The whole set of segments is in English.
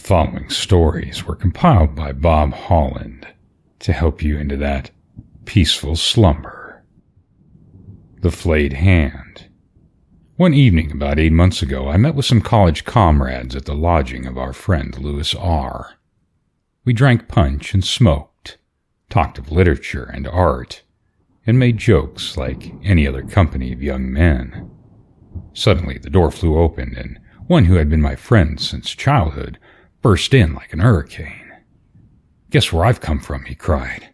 following stories were compiled by Bob Holland to help you into that peaceful slumber. The Flayed Hand. One evening about 8 months ago, I met with some college comrades at the lodging of our friend Louis R. We drank punch and smoked, talked of literature and art, and made jokes like any other company of young men. Suddenly the door flew open, and one who had been my friend since childhood burst in like an hurricane. "Guess where I've come from," he cried.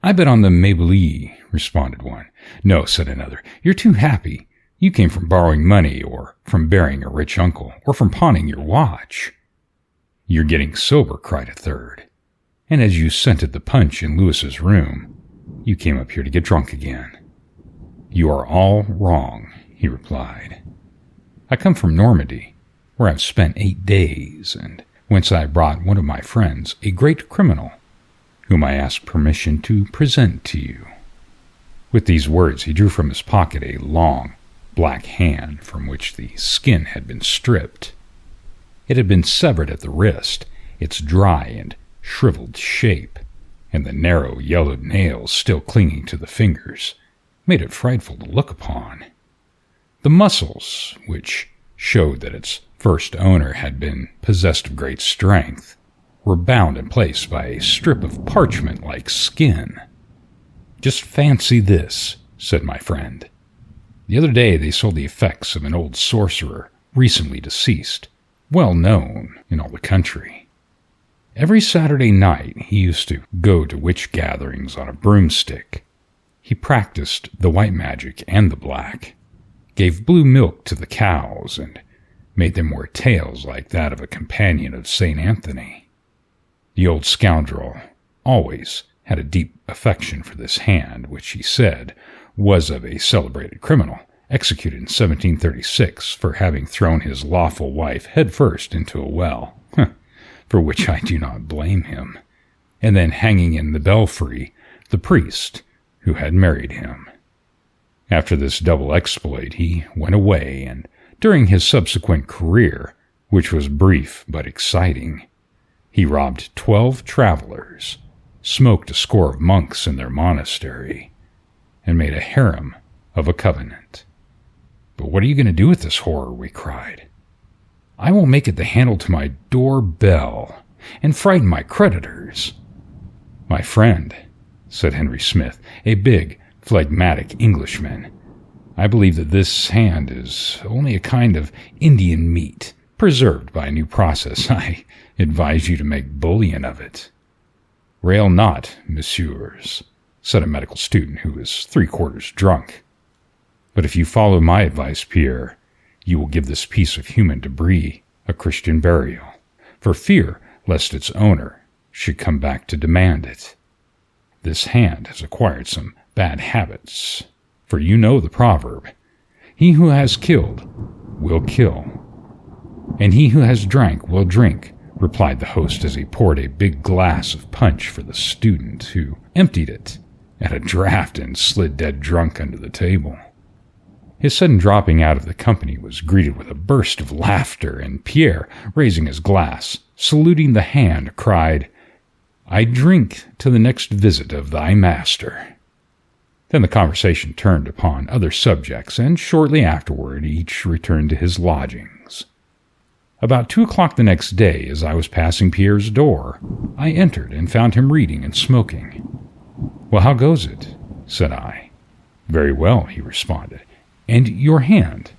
"I bet on the Mabley," responded one. "No," said another, "you're too happy. You came from borrowing money, or from burying a rich uncle, or from pawning your watch." "You're getting sober," cried a third. "And as you scented the punch in Lewis's room, you came up here to get drunk again." "You are all wrong," he replied. "I come from Normandy, where I've spent 8 days, and whence I brought one of my friends, a great criminal, whom I ask permission to present to you." With these words he drew from his pocket a long, black hand from which the skin had been stripped. It had been severed at the wrist, its dry and shriveled shape, and the narrow yellowed nails still clinging to the fingers, made it frightful to look upon. The muscles, which showed that its first owner had been possessed of great strength, were bound in place by a strip of parchment-like skin. "Just fancy this," said my friend. "The other day they sold the effects of an old sorcerer, recently deceased, well known in all the country. Every Saturday night he used to go to witch gatherings on a broomstick. He practiced the white magic and the black, gave blue milk to the cows, and made them wear tails like that of a companion of St. Anthony. The old scoundrel always had a deep affection for this hand, which he said was of a celebrated criminal, executed in 1736 for having thrown his lawful wife headfirst into a well, for which I do not blame him, and then hanging in the belfry the priest who had married him. After this double exploit he went away, and during his subsequent career, which was brief but exciting, he robbed 12 travelers, smoked a score of monks in their monastery, and made a harem of a covenant." "But what are you going to do with this horror?" we cried. "I will make it the handle to my door bell, and frighten my creditors." "My friend," said Henry Smith, a big, phlegmatic Englishman, "I believe that this hand is only a kind of Indian meat, preserved by a new process. I advise you to make bouillon of it." "Rail not, messieurs," said a medical student who was 3/4 drunk. "But if you follow my advice, Pierre, you will give this piece of human debris a Christian burial, for fear lest its owner should come back to demand it. This hand has acquired some bad habits, for you know the proverb, 'He who has killed will kill.'" "And he who has drank will drink," replied the host as he poured a big glass of punch for the student, who emptied it at a draught and slid dead drunk under the table. His sudden dropping out of the company was greeted with a burst of laughter, and Pierre, raising his glass, saluting the hand, cried, "I drink to the next visit of thy master." Then the conversation turned upon other subjects, and shortly afterward each returned to his lodgings. About 2 o'clock the next day, as I was passing Pierre's door, I entered and found him reading and smoking. "Well, how goes it?" said I. "Very well," he responded. "And your hand?"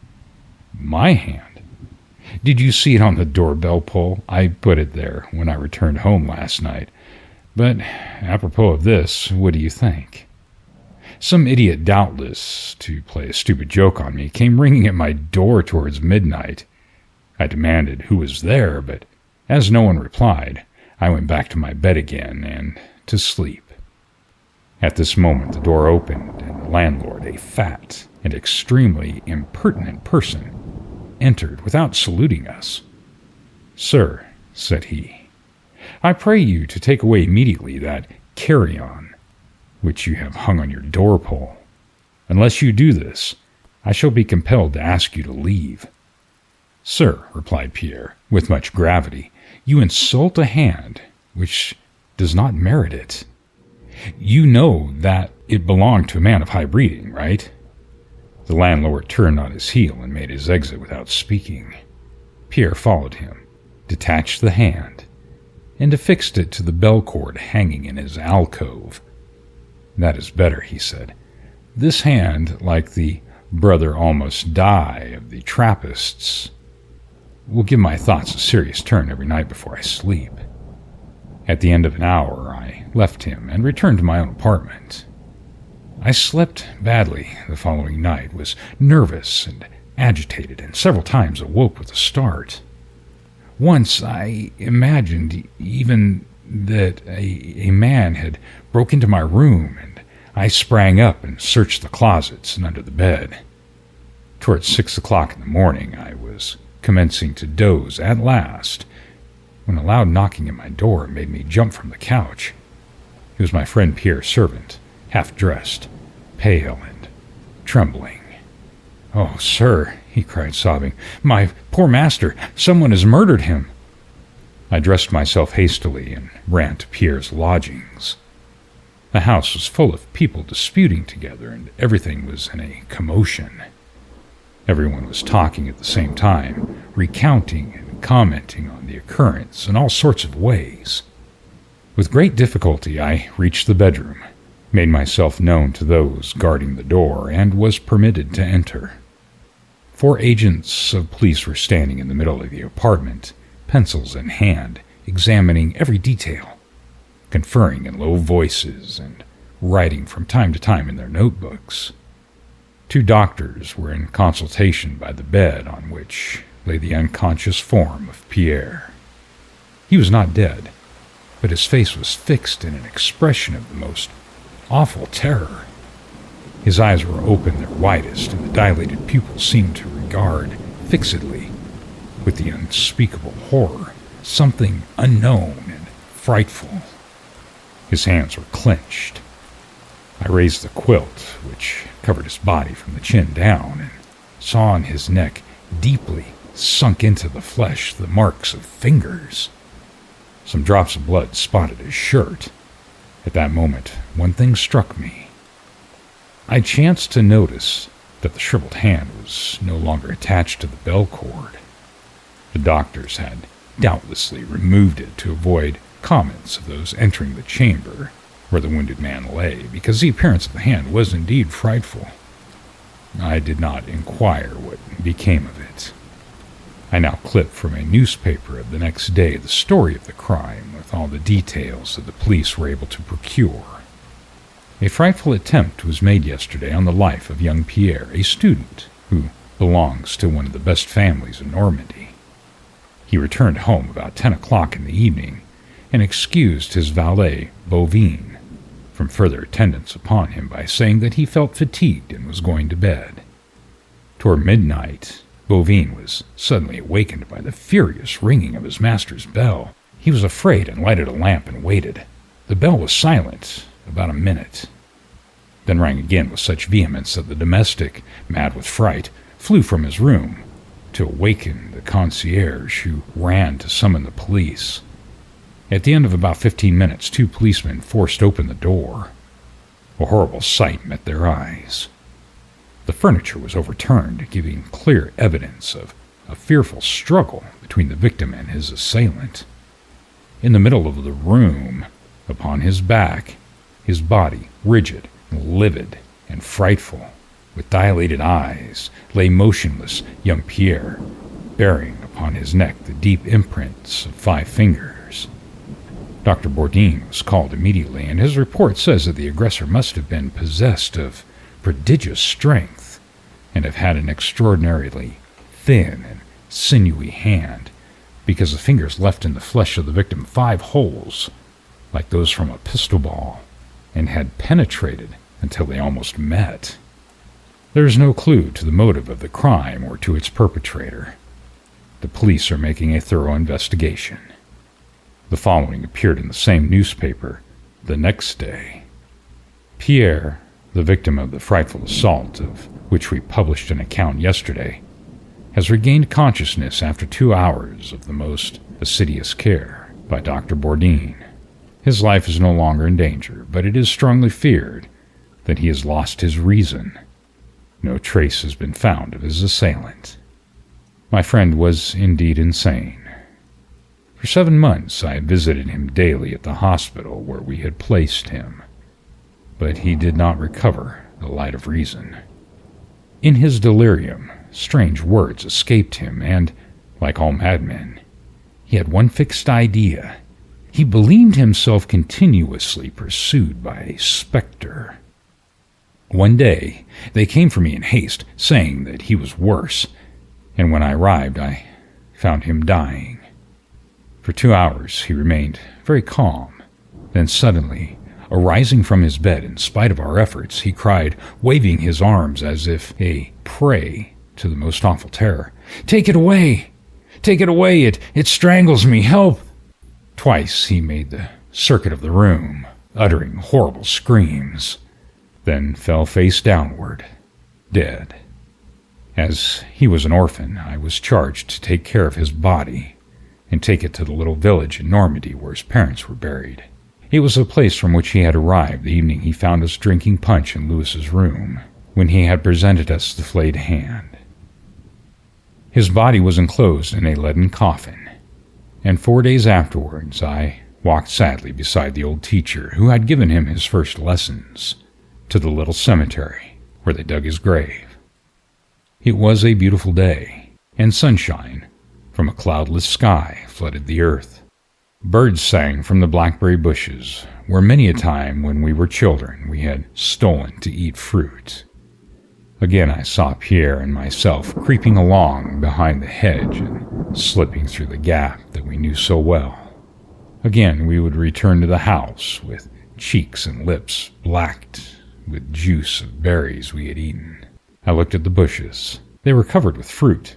"My hand? Did you see it on the doorbell pull? I put it there when I returned home last night. But apropos of this, what do you think? Some idiot, doubtless, to play a stupid joke on me, came ringing at my door towards midnight. I demanded who was there, but as no one replied, I went back to my bed again and to sleep. At this moment the door opened, and the landlord, a fat and extremely impertinent person, entered without saluting us. "Sir," said he, "I pray you to take away immediately that carrion which you have hung on your door-pole. Unless you do this, I shall be compelled to ask you to leave." "Sir," replied Pierre, With much gravity, "You insult a hand which does not merit it. You know that it belonged to a man of high breeding, right?" The landlord turned on his heel and made his exit without speaking. Pierre followed him, detached the hand, and affixed it to the bell cord hanging in his alcove. "That is better," he said. "This hand, like the brother almost die of the Trappists, will give my thoughts a serious turn every night before I sleep." At the end of an hour, I left him and returned to my own apartment. I slept badly the following night, was nervous and agitated, and several times awoke with a start. Once I imagined even that a man had broke into my room, and I sprang up and searched the closets and under the bed. Towards 6 o'clock in the morning, I was commencing to doze at last, when a loud knocking at my door made me jump from the couch. It was my friend Pierre's servant, half-dressed, pale and trembling. "Oh, sir," he cried, sobbing, "my poor master, someone has murdered him." I dressed myself hastily and ran to Pierre's lodgings. The house was full of people disputing together, and everything was in a commotion. Everyone was talking at the same time, recounting and commenting on the occurrence in all sorts of ways. With great difficulty, I reached the bedroom, made myself known to those guarding the door, and was permitted to enter. 4 agents of police were standing in the middle of the apartment, pencils in hand, examining every detail, conferring in low voices, and writing from time to time in their notebooks. 2 doctors were in consultation by the bed on which lay the unconscious form of Pierre. He was not dead, but his face was fixed in an expression of the most awful terror. His eyes were open their widest, and the dilated pupils seemed to regard fixedly, with the unspeakable horror, something unknown and frightful. His hands were clenched. I raised the quilt, which covered his body from the chin down, and saw on his neck, deeply sunk into the flesh, the marks of fingers. Some drops of blood spotted his shirt. At that moment, one thing struck me. I chanced to notice that the shriveled hand was no longer attached to the bell cord. The doctors had doubtlessly removed it to avoid comments of those entering the chamber where the wounded man lay, because the appearance of the hand was indeed frightful. I did not inquire what became of it. I now clipped from a newspaper of the next day the story of the crime, with all the details that the police were able to procure. A frightful attempt was made yesterday on the life of young Pierre, a student who belongs to one of the best families in Normandy. He returned home about 10 o'clock in the evening and excused his valet, Bovine, from further attendance upon him by saying that he felt fatigued and was going to bed. Toward midnight, Bovine was suddenly awakened by the furious ringing of his master's bell. He was afraid and lighted a lamp and waited. The bell was silent about a minute, then rang again with such vehemence that the domestic, mad with fright, flew from his room to awaken the concierge, who ran to summon the police. At the end of about 15 minutes, 2 policemen forced open the door. A horrible sight met their eyes. The furniture was overturned, giving clear evidence of a fearful struggle between the victim and his assailant. In the middle of the room, upon his back, his body, rigid, livid, and frightful, with dilated eyes, lay motionless young Pierre, bearing upon his neck the deep imprints of 5 fingers. Dr. Bourdin was called immediately, and his report says that the aggressor must have been possessed of prodigious strength and have had an extraordinarily thin and sinewy hand, because the fingers left in the flesh of the victim 5 holes, like those from a pistol ball, and had penetrated until they almost met. There is no clue to the motive of the crime or to its perpetrator. The police are making a thorough investigation. The following appeared in the same newspaper the next day. Pierre, the victim of the frightful assault of which we published an account yesterday, has regained consciousness after 2 hours of the most assiduous care by Dr. Bourdin. His life is no longer in danger, but it is strongly feared that he has lost his reason. No trace has been found of his assailant. My friend was indeed insane. For 7 months I had visited him daily at the hospital where we had placed him, but he did not recover the light of reason. In his delirium, strange words escaped him, and, like all madmen, he had one fixed idea. He believed himself continuously pursued by a specter. One day, they came for me in haste, saying that he was worse, and when I arrived, I found him dying. For 2 hours, he remained very calm. Then suddenly, arising from his bed in spite of our efforts, he cried, waving his arms as if a prey to the most awful terror, "Take it away! Take it away! It strangles me! Help!" Twice he made the circuit of the room, uttering horrible screams, then fell face downward, dead. As he was an orphan, I was charged to take care of his body and take it to the little village in Normandy where his parents were buried. It was the place from which he had arrived the evening he found us drinking punch in Louis's room, when he had presented us the flayed hand. His body was enclosed in a leaden coffin, and 4 days afterwards I walked sadly beside the old teacher who had given him his first lessons to the little cemetery where they dug his grave. It was a beautiful day, and sunshine from a cloudless sky flooded the earth. Birds sang from the blackberry bushes, where many a time when we were children we had stolen to eat fruit. Again I saw Pierre and myself creeping along behind the hedge and slipping through the gap that we knew so well. Again we would return to the house with cheeks and lips blacked with juice of berries we had eaten. I looked at the bushes. They were covered with fruit.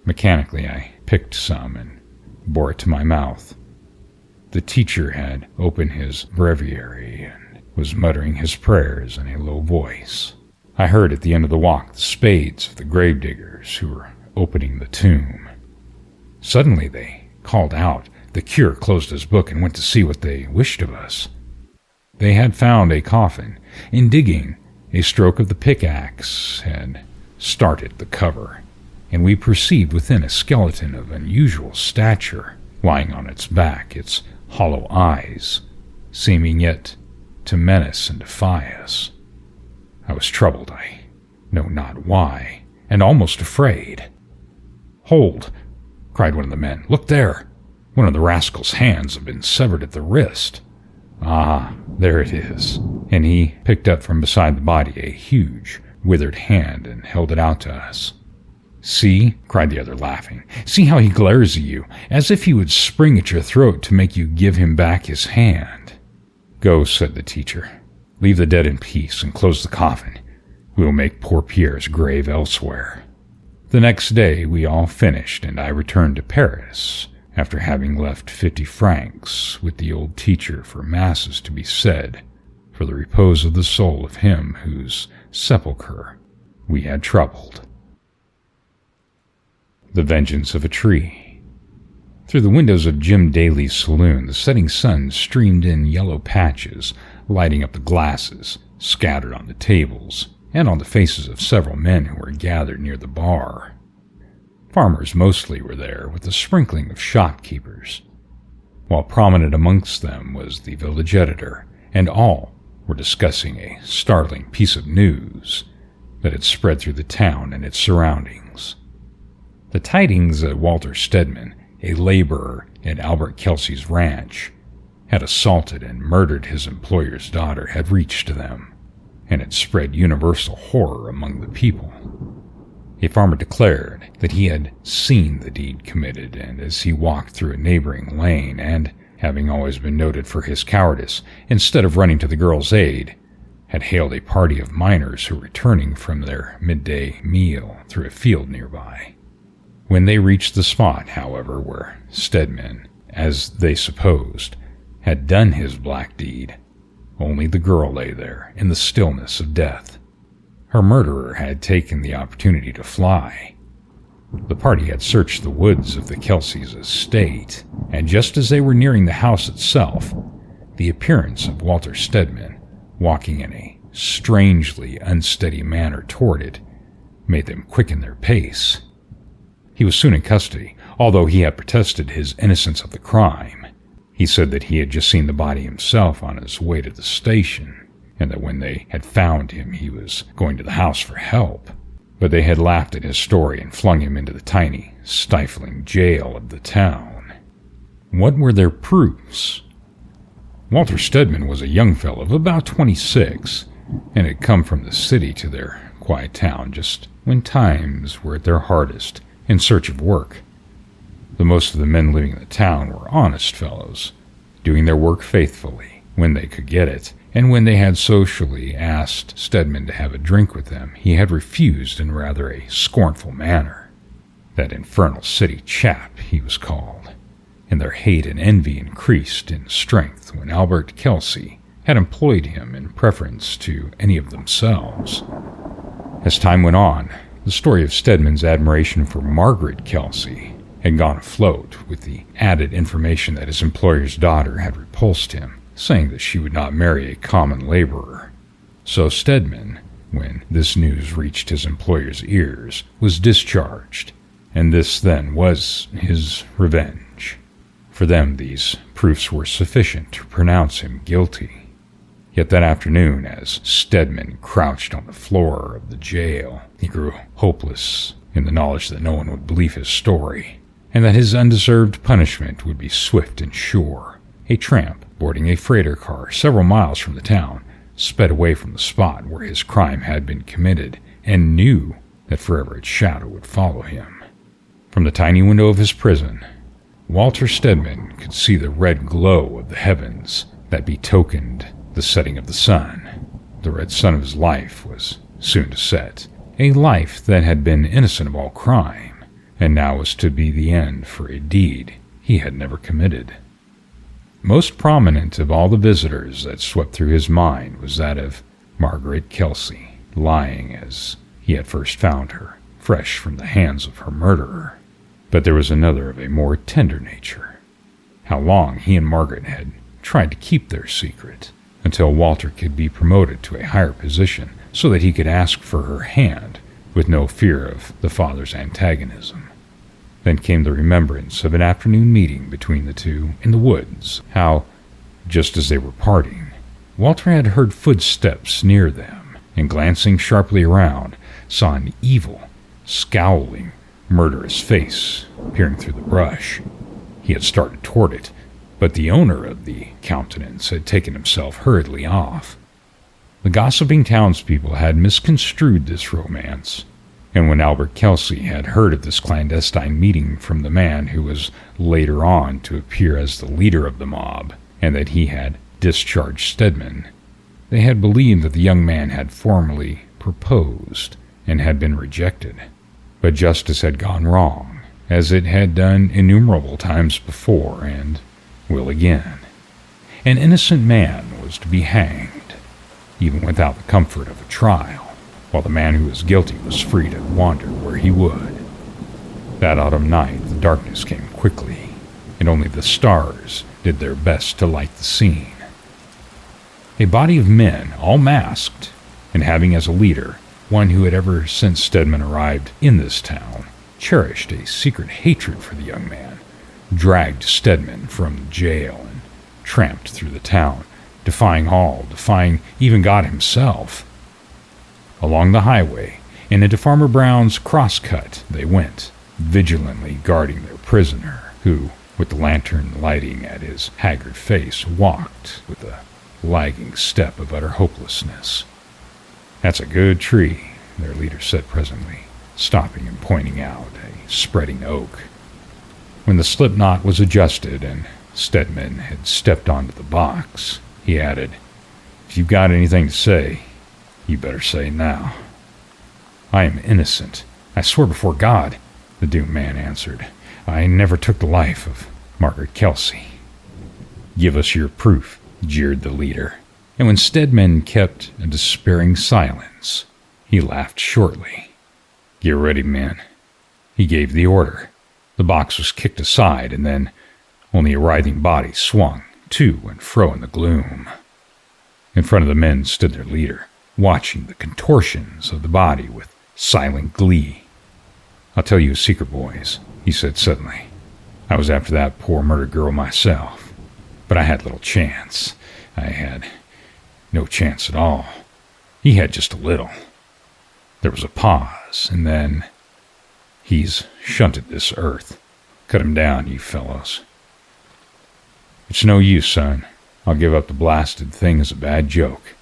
Mechanically I picked some and bore it to my mouth. The teacher had opened his breviary and was muttering his prayers in a low voice. I heard at the end of the walk the spades of the gravediggers who were opening the tomb. Suddenly they called out. The curé closed his book and went to see what they wished of us. They had found a coffin. In digging, a stroke of the pickaxe had started the cover, and we perceived within a skeleton of unusual stature, lying on its back, its hollow eyes seeming yet to menace and defy us. I was troubled, I know not why, and almost afraid. "Hold!" cried one of the men. "Look there! One of the rascal's hands have been severed at the wrist. Ah, there it is." And he picked up from beside the body a huge, withered hand and held it out to us. "See," cried the other, laughing. "See how he glares at you, as if he would spring at your throat to make you give him back his hand." "Go," said the teacher. "Leave the dead in peace and close the coffin. We will make poor Pierre's grave elsewhere." The next day we all finished, and I returned to Paris, after having left 50 francs with the old teacher for masses to be said for the repose of the soul of him whose sepulchre we had troubled. The Vengeance of a Tree. Through the windows of Jim Daly's saloon, the setting sun streamed in yellow patches, lighting up the glasses scattered on the tables and on the faces of several men who were gathered near the bar. Farmers mostly were there, with a sprinkling of shopkeepers, while prominent amongst them was the village editor, and all were discussing a startling piece of news that had spread through the town and its surroundings. The tidings that Walter Stedman, a laborer at Albert Kelsey's ranch, had assaulted and murdered his employer's daughter had reached them, and had spread universal horror among the people. A farmer declared that he had seen the deed committed, and as he walked through a neighboring lane, and, having always been noted for his cowardice, instead of running to the girl's aid, had hailed a party of miners who were returning from their midday meal through a field nearby. When they reached the spot, however, where Stedman, as they supposed, had done his black deed, only the girl lay there in the stillness of death. Her murderer had taken the opportunity to fly. The party had searched the woods of the Kelsey's estate, and just as they were nearing the house itself, the appearance of Walter Stedman, walking in a strangely unsteady manner toward it, made them quicken their pace. He was soon in custody, although he had protested his innocence of the crime. He said that he had just seen the body himself on his way to the station, and that when they had found him he was going to the house for help. But they had laughed at his story and flung him into the tiny, stifling jail of the town. What were their proofs? Walter Stedman was a young fellow of about 26, and had come from the city to their quiet town just when times were at their hardest, in search of work. The most of the men living in the town were honest fellows, doing their work faithfully when they could get it, and when they had socially asked Stedman to have a drink with them, he had refused in rather a scornful manner. That infernal city chap, he was called, and their hate and envy increased in strength when Albert Kelsey had employed him in preference to any of themselves. As time went on, the story of Stedman's admiration for Margaret Kelsey had gone afloat, with the added information that his employer's daughter had repulsed him, saying that she would not marry a common laborer. So Stedman, when this news reached his employer's ears, was discharged, and this then was his revenge. For them, these proofs were sufficient to pronounce him guilty. Yet that afternoon, as Stedman crouched on the floor of the jail, he grew hopeless in the knowledge that no one would believe his story, and that his undeserved punishment would be swift and sure. A tramp, boarding a freighter car several miles from the town, sped away from the spot where his crime had been committed, and knew that forever its shadow would follow him. From the tiny window of his prison, Walter Stedman could see the red glow of the heavens that betokened the setting of the sun. The red sun of his life was soon to set, a life that had been innocent of all crime, and now was to be the end for a deed he had never committed. Most prominent of all the visitors that swept through his mind was that of Margaret Kelsey, lying as he had first found her, fresh from the hands of her murderer. But there was another of a more tender nature. How long he and Margaret had tried to keep their secret, until Walter could be promoted to a higher position so that he could ask for her hand with no fear of the father's antagonism. Then came the remembrance of an afternoon meeting between the two in the woods, how, just as they were parting, Walter had heard footsteps near them, and glancing sharply around, saw an evil, scowling, murderous face peering through the brush. He had started toward it, but the owner of the countenance had taken himself hurriedly off. The gossiping townspeople had misconstrued this romance, and when Albert Kelsey had heard of this clandestine meeting from the man who was later on to appear as the leader of the mob, and that he had discharged Stedman, they had believed that the young man had formally proposed and had been rejected. But justice had gone wrong, as it had done innumerable times before and will again. An innocent man was to be hanged, even without the comfort of a trial, while the man who was guilty was free to wander where he would. That autumn night the darkness came quickly, and only the stars did their best to light the scene. A body of men, all masked, and having as a leader one who had ever since Stedman arrived in this town cherished a secret hatred for the young man, dragged Stedman from the jail and tramped through the town, defying all, defying even God himself. Along the highway and into Farmer Brown's crosscut they went, vigilantly guarding their prisoner, who, with the lantern lighting at his haggard face, walked with a lagging step of utter hopelessness. "That's a good tree," their leader said presently, stopping and pointing out a spreading oak. When the slip knot was adjusted and Stedman had stepped onto the box, he added, "If you've got anything to say, you better say now." "I am innocent. I swear before God," the doomed man answered. "I never took the life of Margaret Kelsey." "Give us your proof," jeered the leader. And when Stedman kept a despairing silence, he laughed shortly. "Get ready, men. He gave the order. The box was kicked aside, and then only a writhing body swung to and fro in the gloom. In front of the men stood their leader, watching the contortions of the body with silent glee. "I'll tell you a secret, boys," he said suddenly. "I was after that poor murdered girl myself, but I had little chance. I had no chance at all. He had just a little." There was a pause, and then, "He's shunted this earth. Cut him down, you fellows." "It's no use, son. I'll give up the blasted thing as a bad joke.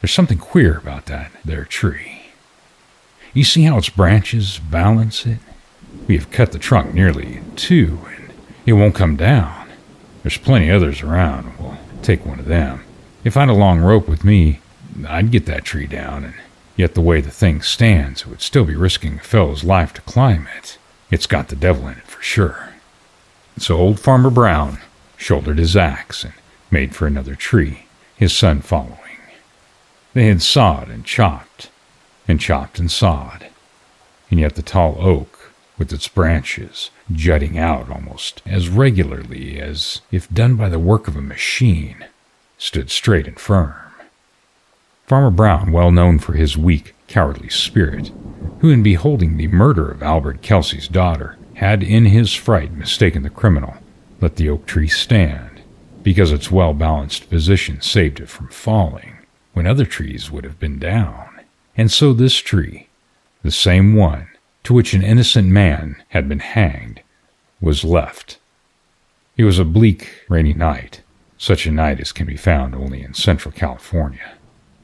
There's something queer about that there tree. You see how its branches balance it? We have cut the trunk nearly in two, and it won't come down. There's plenty others around. We'll take one of them. If I had a long rope with me, I'd get that tree down, and yet the way the thing stands, it would still be risking a fellow's life to climb it. It's got the devil in it for sure." So old Farmer Brown shouldered his axe and made for another tree, his son following. They had sawed and chopped and sawed, and yet the tall oak, with its branches jutting out almost as regularly as if done by the work of a machine, stood straight and firm. Farmer Brown, well known for his weak, cowardly spirit, who in beholding the murder of Albert Kelsey's daughter had in his fright mistaken the criminal, let the oak tree stand, because its well-balanced position saved it from falling when other trees would have been down. And so this tree, the same one to which an innocent man had been hanged, was left. It was a bleak, rainy night, such a night as can be found only in Central California.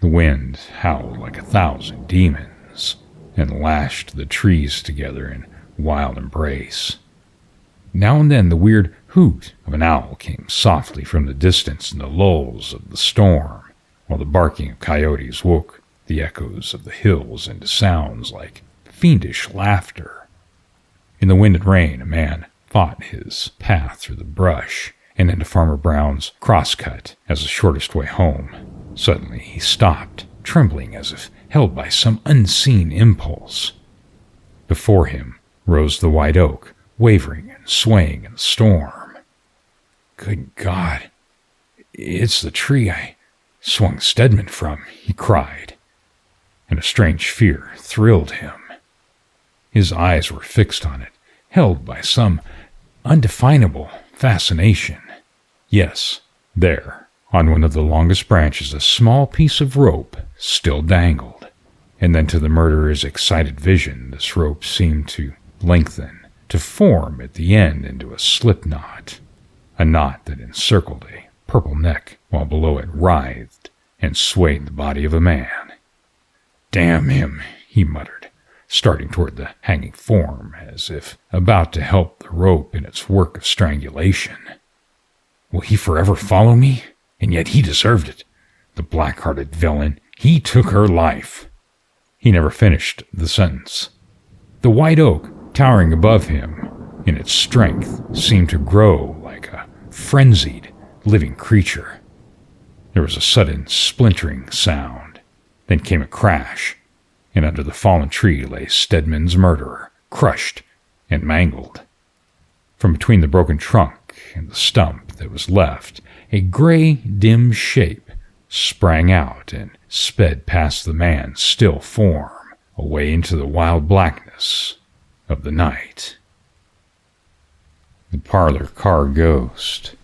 The wind howled like 1,000 demons and lashed the trees together in wild embrace. Now and then the weird hoot of an owl came softly from the distance in the lulls of the storm, while the barking of coyotes woke the echoes of the hills into sounds like fiendish laughter. In the wind and rain, a man fought his path through the brush and into Farmer Brown's crosscut as the shortest way home. Suddenly he stopped, trembling as if held by some unseen impulse. Before him rose the white oak, wavering and swaying in the storm. "Good God, it's the tree I swung Stedman from," he cried, and a strange fear thrilled him. His eyes were fixed on it, held by some undefinable fascination. Yes, there, on one of the longest branches, a small piece of rope still dangled, and then to the murderer's excited vision this rope seemed to lengthen, to form at the end into a slip knot, a knot that encircled a purple neck, while below it writhed and swayed the body of a man. "Damn him," he muttered, starting toward the hanging form as if about to help the rope in its work of strangulation. "Will he forever follow me? And yet he deserved it. The black-hearted villain, he took her life." He never finished the sentence. The white oak, towering above him in its strength, seemed to grow like a frenzied, living creature. There was a sudden splintering sound. Then came a crash, and under the fallen tree lay Stedman's murderer, crushed and mangled. From between the broken trunk and the stump that was left, a gray, dim shape sprang out and sped past the man's still form, away into the wild blackness of the night. The parlor car ghost.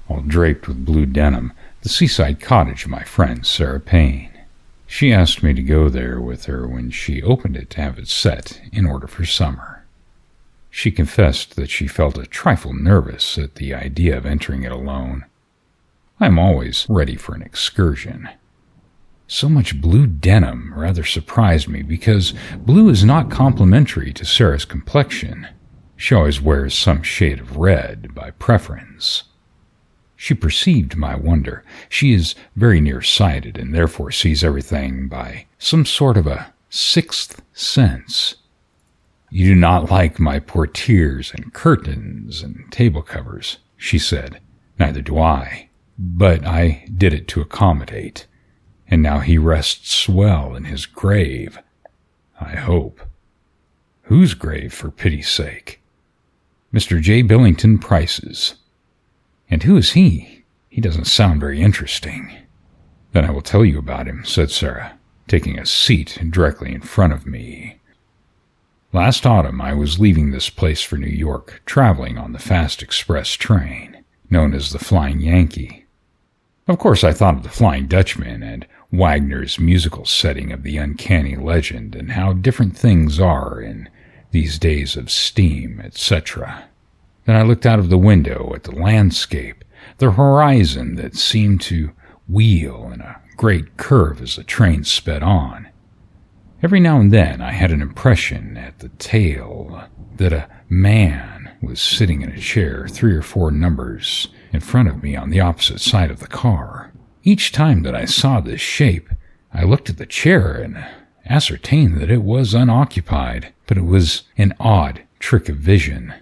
All draped with blue denim, the seaside cottage of my friend Sarah Payne. She asked me to go there with her when she opened it to have it set in order for summer. She confessed that she felt a trifle nervous at the idea of entering it alone. I am always ready for an excursion. So much blue denim rather surprised me because blue is not complimentary to Sarah's complexion. She always wears some shade of red by preference. She perceived my wonder. She is very nearsighted and therefore sees everything by some sort of a sixth sense. "You do not like my portieres and curtains and table covers," she said. "Neither do I. But I did it to accommodate. And now he rests well in his grave, I hope. Whose grave, for pity's sake? Mr. J. Billington Price's. And who is he? He doesn't sound very interesting. Then I will tell you about him, said Sarah, taking a seat directly in front of me. Last autumn I was leaving this place for New York, traveling on the fast express train, known as the Flying Yankee. Of course I thought of the Flying Dutchman and Wagner's musical setting of the uncanny legend and how different things are in these days of steam, etc. Then I looked out of the window at the landscape, the horizon that seemed to wheel in a great curve as the train sped on. Every now and then I had an impression at the tail that a man was sitting in a chair 3 or 4 numbers in front of me on the opposite side of the car. Each time that I saw this shape, I looked at the chair and ascertained that it was unoccupied, but it was an odd trick of vision.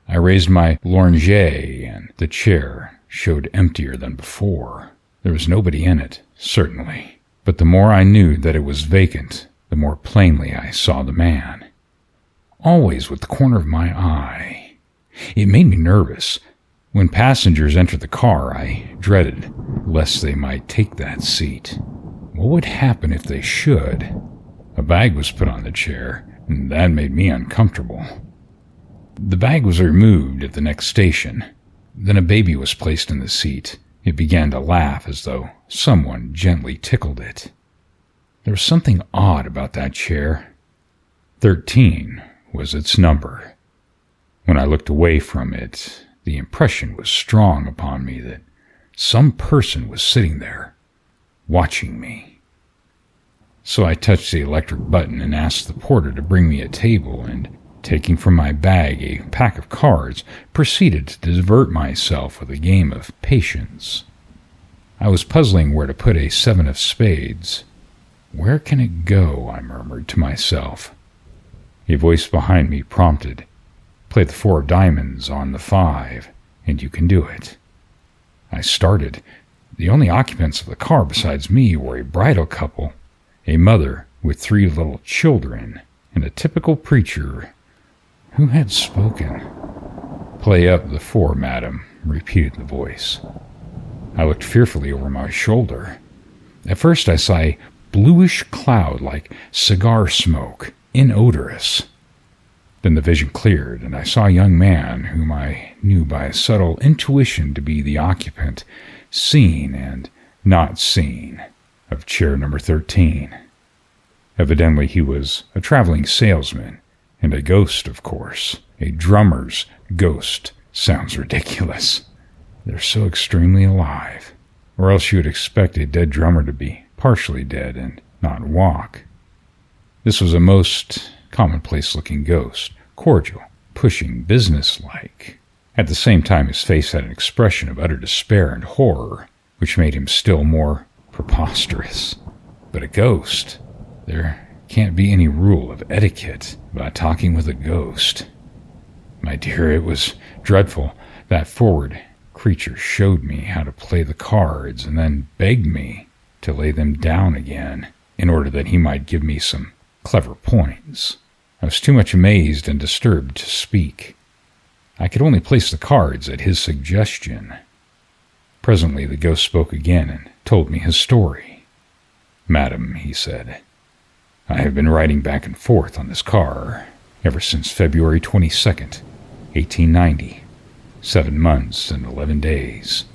I raised my lorgnette, and the chair showed emptier than before. There was nobody in it, certainly, but the more I knew that it was vacant, the more plainly I saw the man. Always with the corner of my eye. It made me nervous. When passengers entered the car, I dreaded lest they might take that seat. What would happen if they should? A bag was put on the chair, and that made me uncomfortable. The bag was removed at the next station. Then a baby was placed in the seat. It began to laugh as though someone gently tickled it. There was something odd about that chair. 13 was its number. When I looked away from it, the impression was strong upon me that some person was sitting there, watching me. So I touched the electric button and asked the porter to bring me a table, and, taking from my bag a pack of cards, proceeded to divert myself with a game of patience. I was puzzling where to put a 7 of spades. Where can it go? I murmured to myself. A voice behind me prompted, play the 4 of diamonds on the 5, and you can do it. I started. The only occupants of the car besides me were a bridal couple, a mother with 3 little children, and a typical preacher. Who had spoken? Play up the 4, madam, repeated the voice. I looked fearfully over my shoulder. At first I saw a bluish cloud like cigar smoke, inodorous. Then the vision cleared, and I saw a young man whom I knew by a subtle intuition to be the occupant, seen and not seen, of chair number 13. Evidently he was a traveling salesman, and a ghost, of course. A drummer's ghost sounds ridiculous. They're so extremely alive. Or else you would expect a dead drummer to be partially dead and not walk. This was a most commonplace-looking ghost, cordial, pushing, businesslike. At the same time, his face had an expression of utter despair and horror, which made him still more preposterous. But a ghost? There can't be any rule of etiquette about talking with a ghost. My dear, it was dreadful. That forward creature showed me how to play the cards and then begged me to lay them down again in order that he might give me some clever points. I was too much amazed and disturbed to speak. I could only place the cards at his suggestion. Presently the ghost spoke again and told me his story. Madam, he said, I have been riding back and forth on this car ever since February 22nd, 1890, 7 months and 11 days.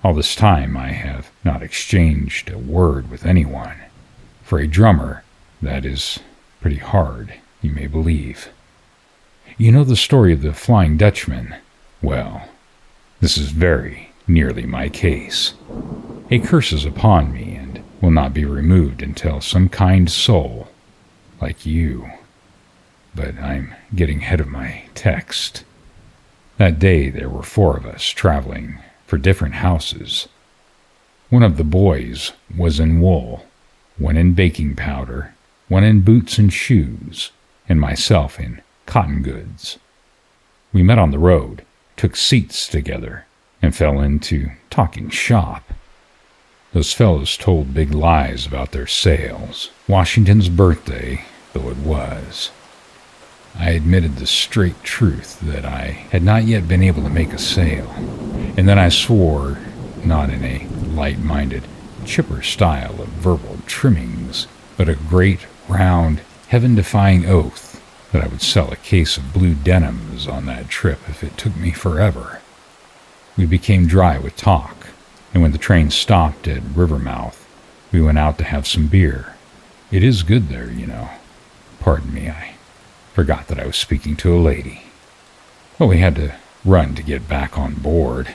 All this time I have not exchanged a word with anyone. For a drummer, that is pretty hard, you may believe. You know the story of the Flying Dutchman? Well, this is very nearly my case. A curse is upon me and will not be removed until some kind soul, like you. But I'm getting ahead of my text. That day there were 4 of us traveling for different houses. One of the boys was in wool, one in baking powder, one in boots and shoes, and myself in cotton goods. We met on the road, took seats together, and fell into talking shop. Those fellows told big lies about their sales, Washington's birthday though it was. I admitted the straight truth that I had not yet been able to make a sale, and then I swore, not in a light-minded, chipper style of verbal trimmings, but a great, round, heaven-defying oath that I would sell a case of blue denims on that trip if it took me forever. We became dry with talk, and when the train stopped at Rivermouth, we went out to have some beer. It is good there, you know. Pardon me, I forgot that I was speaking to a lady. Well, we had to run to get back on board.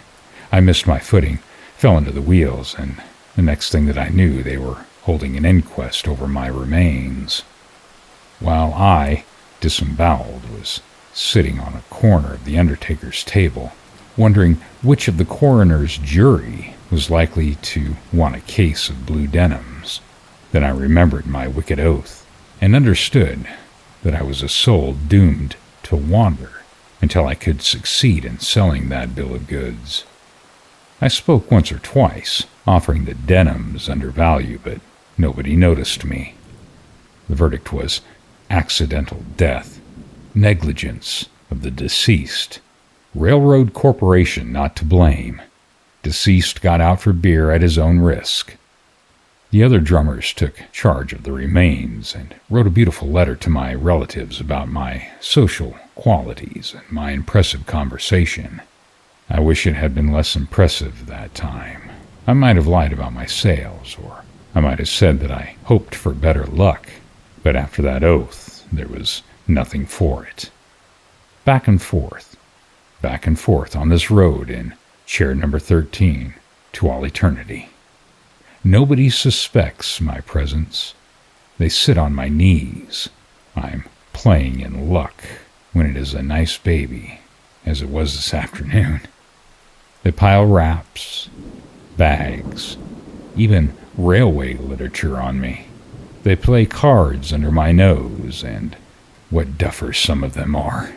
I missed my footing, fell into the wheels, and the next thing that I knew, they were holding an inquest over my remains. While I, disemboweled, was sitting on a corner of the undertaker's table, wondering which of the coroner's jury was likely to want a case of blue denims. Then I remembered my wicked oath, and understood that I was a soul doomed to wander until I could succeed in selling that bill of goods. I spoke once or twice, offering the denims under value, but nobody noticed me. The verdict was accidental death, negligence of the deceased, railroad corporation not to blame. Deceased got out for beer at his own risk. The other drummers took charge of the remains and wrote a beautiful letter to my relatives about my social qualities and my impressive conversation. I wish it had been less impressive that time. I might have lied about my sales, or I might have said that I hoped for better luck, but after that oath, there was nothing for it. Back and forth on this road in chair number 13 to all eternity. Nobody suspects my presence. They sit on my knees. I'm playing in luck when it is a nice baby, as it was this afternoon. They pile wraps, bags, even railway literature on me. They play cards under my nose, and what duffers some of them are.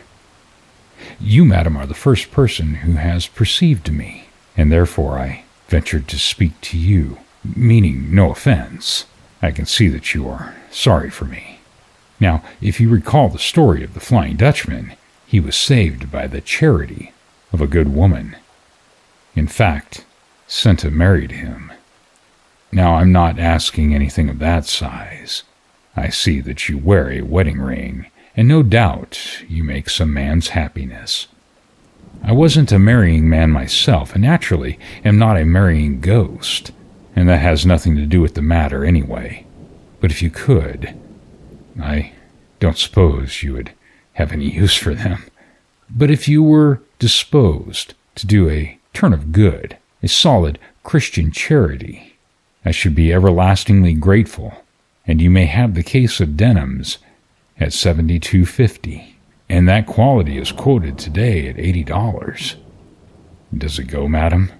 You, madam, are the first person who has perceived me, and therefore I ventured to speak to you, meaning no offense. I can see that you are sorry for me. Now, if you recall the story of the Flying Dutchman, he was saved by the charity of a good woman. In fact, Senta married him. Now, I'm not asking anything of that size. I see that you wear a wedding ring, and no doubt you make some man's happiness. I wasn't a marrying man myself, and naturally am not a marrying ghost, and that has nothing to do with the matter anyway. But if you could, I don't suppose you would have any use for them. But if you were disposed to do a turn of good, a solid Christian charity, I should be everlastingly grateful, and you may have the case of denims at $72.50, and that quality is quoted today at $80. Does it go, madam?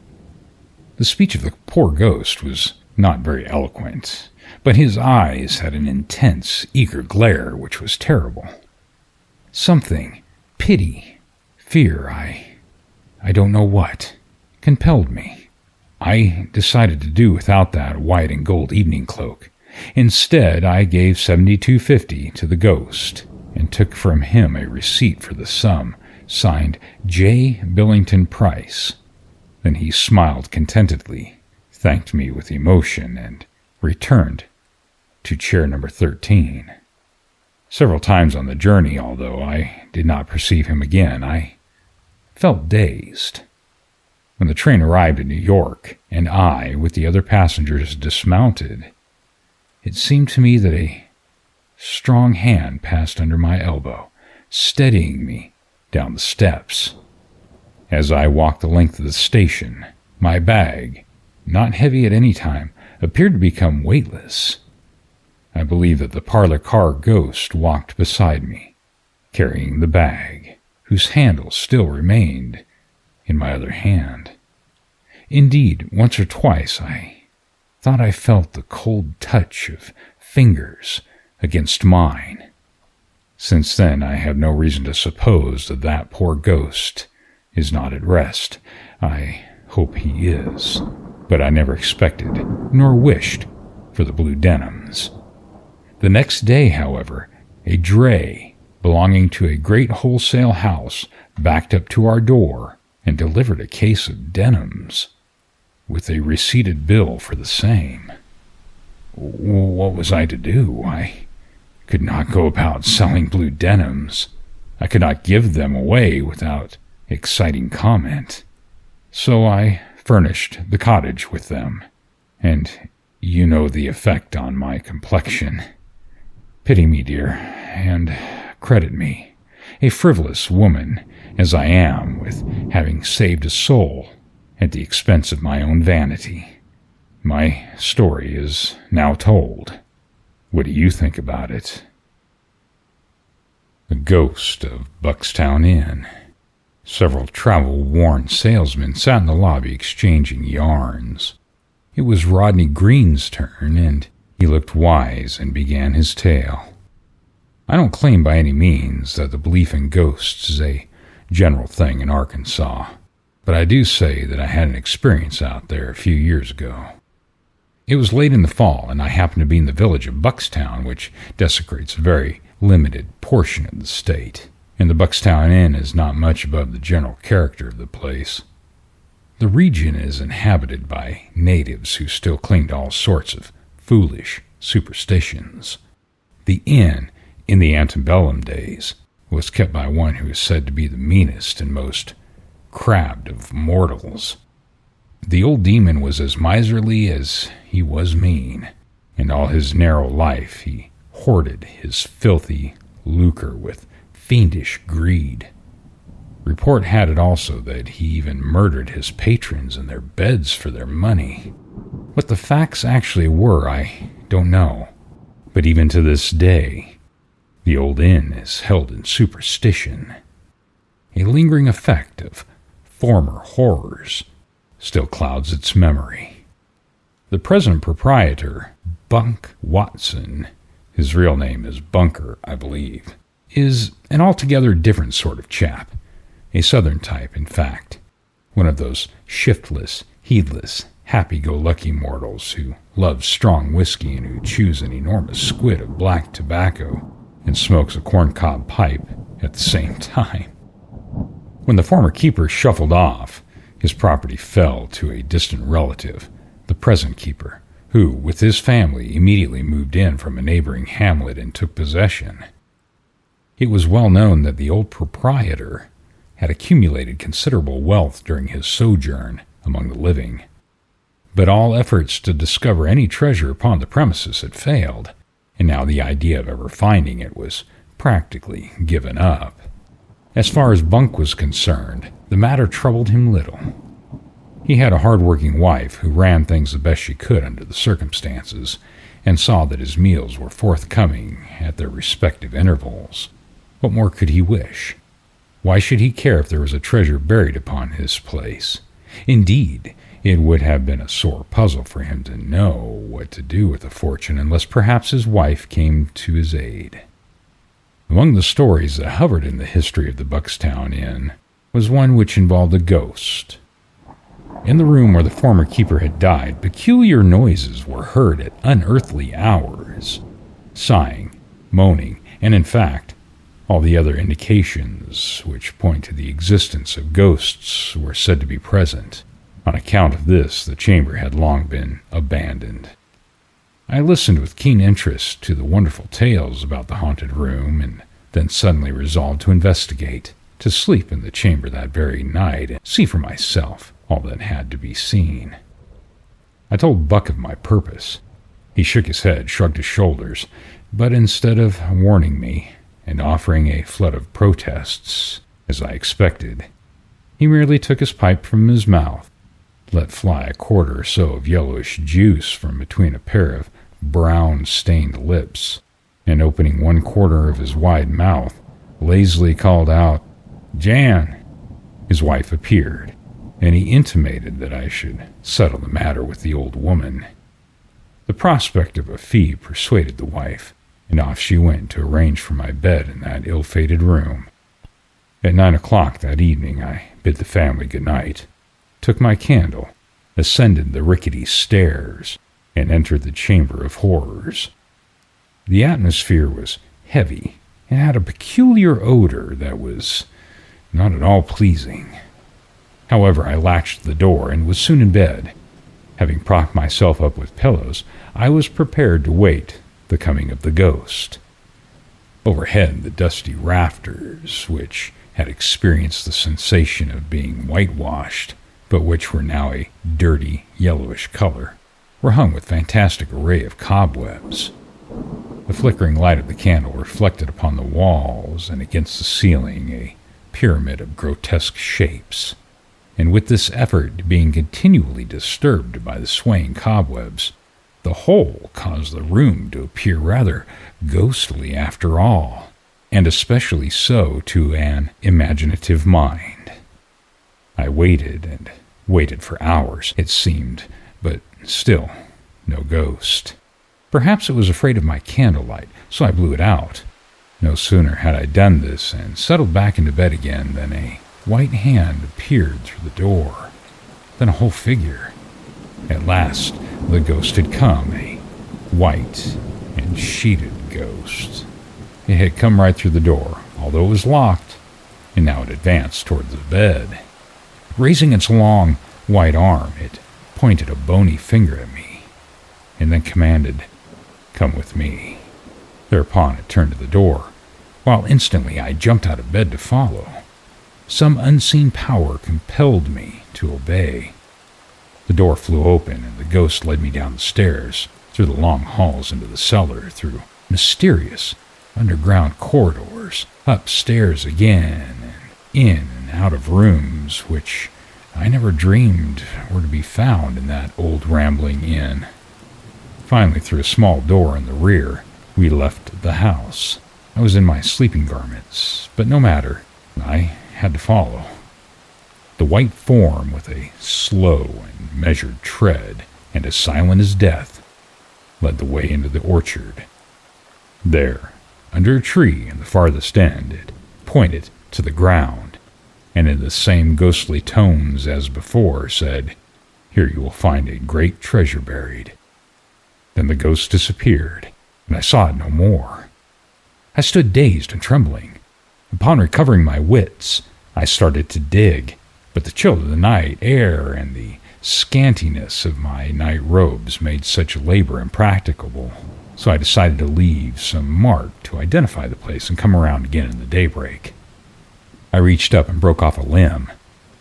The speech of the poor ghost was not very eloquent, but his eyes had an intense, eager glare which was terrible. Something, pity, fear, I don't know what, compelled me. I decided to do without that white and gold evening cloak. Instead, I gave $72.50 to the ghost and took from him a receipt for the sum, signed J. Billington Price. Then he smiled contentedly, thanked me with emotion, and returned to chair number 13. Several times on the journey, although I did not perceive him again, I felt dazed. When the train arrived at New York, and I, with the other passengers, dismounted, it seemed to me that a strong hand passed under my elbow, steadying me down the steps. As I walked the length of the station, my bag, not heavy at any time, appeared to become weightless. I believe that the parlor car ghost walked beside me, carrying the bag, whose handle still remained in my other hand. Indeed, once or twice I thought I felt the cold touch of fingers against mine. Since then, I have no reason to suppose that that poor ghost is not at rest. I hope he is, but I never expected nor wished for the blue denims. The next day, however, a dray belonging to a great wholesale house backed up to our door and delivered a case of denims, with a receipted bill for the same. What was I to do? I could not go about selling blue denims. I could not give them away without exciting comment. So I furnished the cottage with them, and you know the effect on my complexion. Pity me, dear, and credit me, a frivolous woman as I am, with having saved a soul at the expense of my own vanity. My story is now told. What do you think about it? The ghost of Buckstown Inn. Several travel-worn salesmen sat in the lobby exchanging yarns. It was Rodney Green's turn, and he looked wise and began his tale. I don't claim by any means that the belief in ghosts is a general thing in Arkansas, but I do say that I had an experience out there a few years ago. It was late in the fall, and I happened to be in the village of Buckstown, which desecrates a very limited portion of the state, and the Buckstown Inn is not much above the general character of the place. The region is inhabited by natives who still cling to all sorts of foolish superstitions. The inn, in the antebellum days, was kept by one who is said to be the meanest and most crabbed of mortals. The old demon was as miserly as he was mean. In all his narrow life he hoarded his filthy lucre with fiendish greed. Report had it also that he even murdered his patrons in their beds for their money. What the facts actually were, I don't know. But even to this day, the old inn is held in superstition. A lingering effect of former horrors still clouds its memory. The present proprietor, Bunk Watson, his real name is Bunker, I believe, is an altogether different sort of chap. A southern type, in fact. One of those shiftless, heedless, happy-go-lucky mortals who love strong whiskey and who chews an enormous squid of black tobacco and smokes a corncob pipe at the same time. When the former keeper shuffled off, his property fell to a distant relative, the present keeper, who, with his family, immediately moved in from a neighboring hamlet and took possession. It was well known that the old proprietor had accumulated considerable wealth during his sojourn among the living. But all efforts to discover any treasure upon the premises had failed, and now the idea of ever finding it was practically given up. As far as Bunk was concerned, the matter troubled him little. He had a hard-working wife who ran things the best she could under the circumstances, and saw that his meals were forthcoming at their respective intervals. What more could he wish? Why should he care if there was a treasure buried upon his place? Indeed, it would have been a sore puzzle for him to know what to do with the fortune unless perhaps his wife came to his aid. Among the stories that hovered in the history of the Buckstown Inn was one which involved a ghost. In the room where the former keeper had died, peculiar noises were heard at unearthly hours. Sighing, moaning, and in fact, all the other indications which point to the existence of ghosts were said to be present. On account of this, the chamber had long been abandoned. I listened with keen interest to the wonderful tales about the haunted room, and then suddenly resolved to investigate, to sleep in the chamber that very night, and see for myself all that had to be seen. I told Buck of my purpose. He shook his head, shrugged his shoulders, but instead of warning me and offering a flood of protests, as I expected, he merely took his pipe from his mouth, let fly a quarter or so of yellowish juice from between a pair of brown-stained lips, and opening one corner of his wide mouth, lazily called out, "Jan!" His wife appeared, and he intimated that I should settle the matter with the old woman. The prospect of a fee persuaded the wife, and off she went to arrange for my bed in that ill-fated room. At 9 o'clock that evening I bid the family good night, took my candle, ascended the rickety stairs, and entered the chamber of horrors. The atmosphere was heavy It had a peculiar odor that was not at all pleasing. However, I latched the door and was soon in bed. Having propped myself up with pillows, I was prepared to wait the coming of the ghost. Overhead, the dusty rafters, which had experienced the sensation of being whitewashed, but which were now a dirty yellowish color, were hung with fantastic array of cobwebs. The flickering light of the candle reflected upon the walls and against the ceiling a pyramid of grotesque shapes, and with this effort being continually disturbed by the swaying cobwebs, the whole caused the room to appear rather ghostly after all, and especially so to an imaginative mind. I waited and waited for hours, it seemed, but still no ghost. Perhaps it was afraid of my candlelight, so I blew it out. No sooner had I done this and settled back into bed again than a white hand appeared through the door, then a whole figure. At last the ghost had come, a white and sheeted ghost. It had come right through the door, although it was locked, and now it advanced toward the bed. Raising its long, white arm, it pointed a bony finger at me, and then commanded, "Come with me." Thereupon it turned to the door, while instantly I jumped out of bed to follow. Some unseen power compelled me to obey. The door flew open, and the ghost led me down the stairs, through the long halls into the cellar, through mysterious underground corridors, upstairs again, and in and out of rooms which I never dreamed were to be found in that old rambling inn. Finally, through a small door in the rear, we left the house. I was in my sleeping garments, but no matter, I had to follow. The white form, with a slow and measured tread, and as silent as death, led the way into the orchard. There, under a tree in the farthest end, it pointed to the ground, and in the same ghostly tones as before said, "Here you will find a great treasure buried." Then the ghost disappeared, and I saw it no more. I stood dazed and trembling. Upon recovering my wits, I started to dig, but the chill of the night air and the scantiness of my night robes made such labor impracticable, so I decided to leave some mark to identify the place and come around again in the daybreak. I reached up and broke off a limb.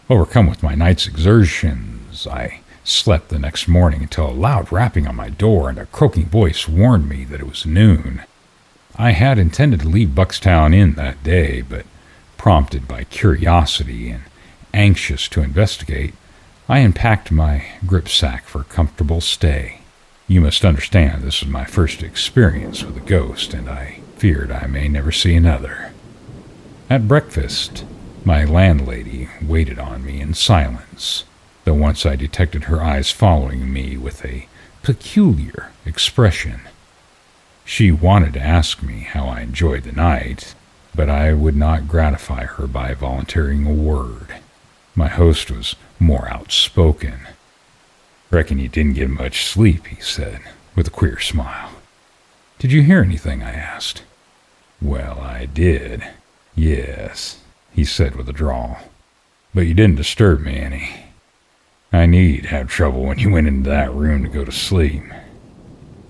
Overcome with my night's exertions, I slept the next morning until a loud rapping on my door and a croaking voice warned me that it was noon. I had intended to leave Buckstown Inn that day, but prompted by curiosity and anxious to investigate, I unpacked my gripsack for a comfortable stay. You must understand this was my first experience with a ghost, and I feared I may never see another. At breakfast, my landlady waited on me in silence, though once I detected her eyes following me with a peculiar expression. She wanted to ask me how I enjoyed the night, but I would not gratify her by volunteering a word. My host was more outspoken. "Reckon you didn't get much sleep," he said, with a queer smile. "Did you hear anything?" I asked. "Well, I did. Yes," he said with a drawl. "But you didn't disturb me any. I knew you'd have trouble when you went into that room to go to sleep."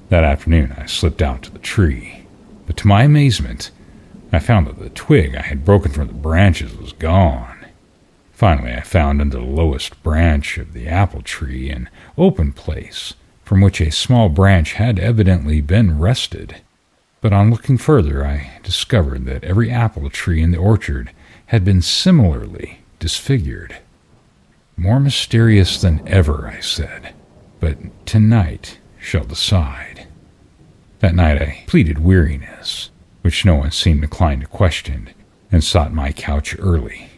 That afternoon I slipped out to the tree, but to my amazement, I found that the twig I had broken from the branches was gone. Finally, I found under the lowest branch of the apple tree an open place from which a small branch had evidently been wrested. But on looking further, I discovered that every apple tree in the orchard had been similarly disfigured. "More mysterious than ever," I said, "but tonight shall decide." That night I pleaded weariness, which no one seemed inclined to question, and sought my couch early.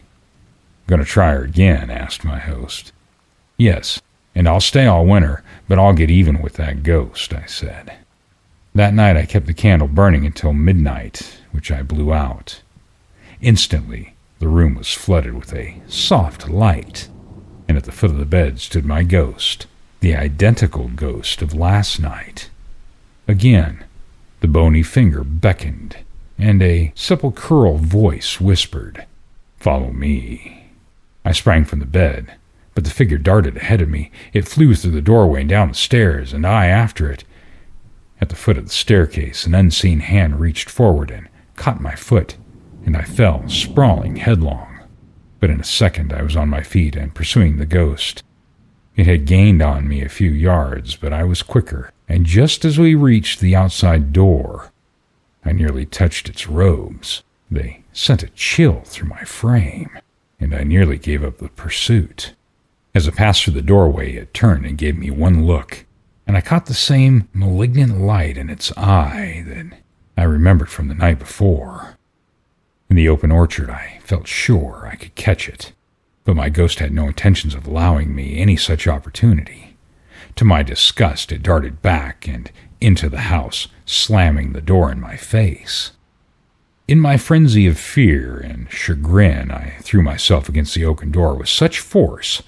"Gonna try her again?" asked my host. "Yes, and I'll stay all winter, but I'll get even with that ghost," I said. That night I kept the candle burning until midnight, which I blew out. Instantly, the room was flooded with a soft light, and at the foot of the bed stood my ghost, the identical ghost of last night. Again, the bony finger beckoned, and a sepulchral voice whispered, "Follow me." I sprang from the bed, but the figure darted ahead of me. It flew through the doorway and down the stairs, and I after it. At the foot of the staircase, an unseen hand reached forward and caught my foot, and I fell, sprawling headlong. But in a second I was on my feet and pursuing the ghost. It had gained on me a few yards, but I was quicker, and just as we reached the outside door, I nearly touched its robes. They sent a chill through my frame, and I nearly gave up the pursuit. As I passed through the doorway, it turned and gave me one look, and I caught the same malignant light in its eye that I remembered from the night before. In the open orchard, I felt sure I could catch it, but my ghost had no intentions of allowing me any such opportunity. To my disgust, it darted back and into the house, slamming the door in my face. In my frenzy of fear and chagrin, I threw myself against the oaken door with such force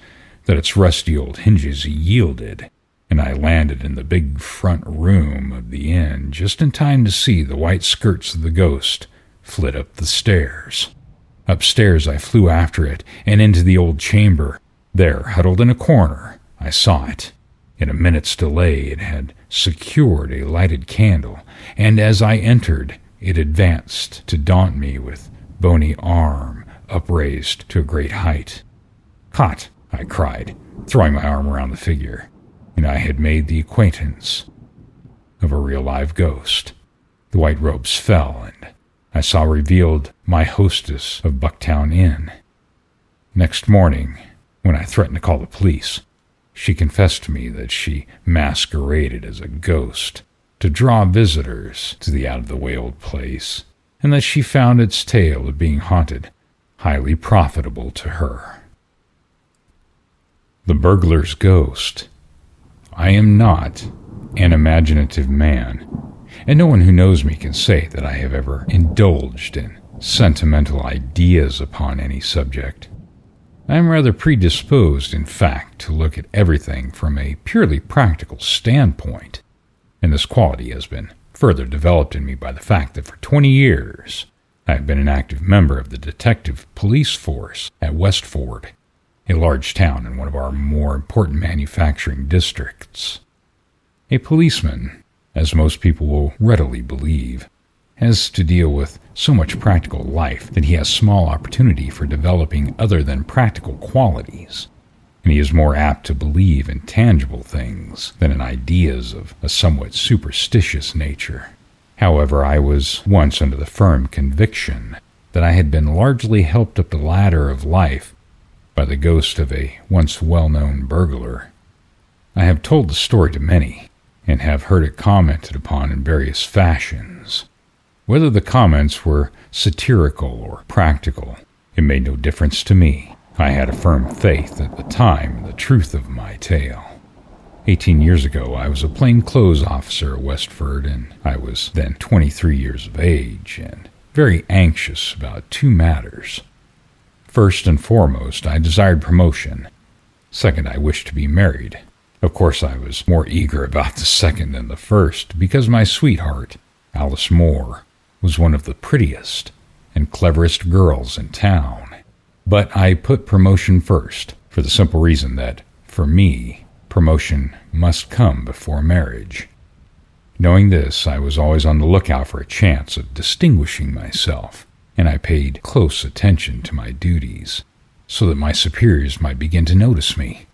that its rusty old hinges yielded, and I landed in the big front room of the inn just in time to see the white skirts of the ghost flit up the stairs. Upstairs I flew after it and into the old chamber. There, huddled in a corner, I saw it. In a minute's delay it had secured a lighted candle, and as I entered, it advanced to daunt me with bony arm upraised to a great height. "Hot!" I cried, throwing my arm around the figure, and I had made the acquaintance of a real live ghost. The white robes fell, and I saw revealed my hostess of Bucktown Inn. Next morning, when I threatened to call the police, she confessed to me that she masqueraded as a ghost to draw visitors to the out-of-the-way old place, and that she found its tale of being haunted highly profitable to her. The Burglar's Ghost. I am not an imaginative man, and no one who knows me can say that I have ever indulged in sentimental ideas upon any subject. I am rather predisposed, in fact, to look at everything from a purely practical standpoint, and this quality has been further developed in me by the fact that for 20 years I have been an active member of the detective police force at Westford, a large town in one of our more important manufacturing districts. A policeman, as most people will readily believe, has to deal with so much practical life that he has small opportunity for developing other than practical qualities, and he is more apt to believe in tangible things than in ideas of a somewhat superstitious nature. However, I was once under the firm conviction that I had been largely helped up the ladder of life by the ghost of a once well-known burglar. I have told the story to many, and have heard it commented upon in various fashions. Whether the comments were satirical or practical, it made no difference to me. I had a firm faith at the time in the truth of my tale. 18 years ago, I was a plainclothes officer at Westford, and I was then 23 years of age, and very anxious about two matters. First and foremost, I desired promotion. Second, I wished to be married. Of course, I was more eager about the second than the first, because my sweetheart, Alice Moore, was one of the prettiest and cleverest girls in town. But I put promotion first, for the simple reason that, for me, promotion must come before marriage. Knowing this, I was always on the lookout for a chance of distinguishing myself, and I paid close attention to my duties, so that my superiors might begin to notice me.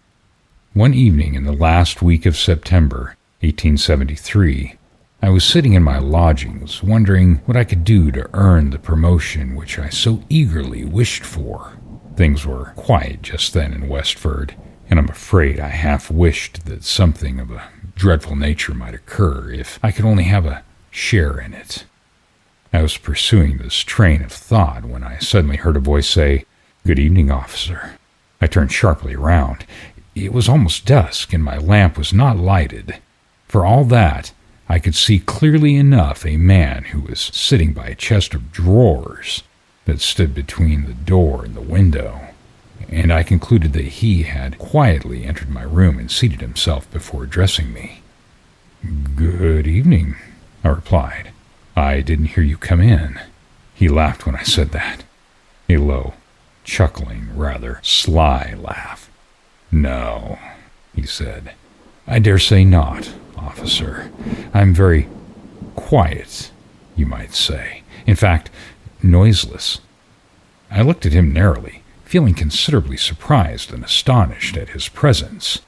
One evening in the last week of September, 1873, I was sitting in my lodgings, wondering what I could do to earn the promotion which I so eagerly wished for. Things were quiet just then in Westford, and I'm afraid I half wished that something of a dreadful nature might occur if I could only have a share in it. I was pursuing this train of thought when I suddenly heard a voice say, "Good evening, officer." I turned sharply around. It was almost dusk, and my lamp was not lighted. For all that, I could see clearly enough a man who was sitting by a chest of drawers that stood between the door and the window, and I concluded that he had quietly entered my room and seated himself before addressing me. "Good evening," I replied. I didn't hear you come in." He laughed when I said that. A low, chuckling, rather sly laugh. "No," he said. "I dare say not, officer. I'm very quiet, you might say. In fact, noiseless." I looked at him narrowly, feeling considerably surprised and astonished at his presence.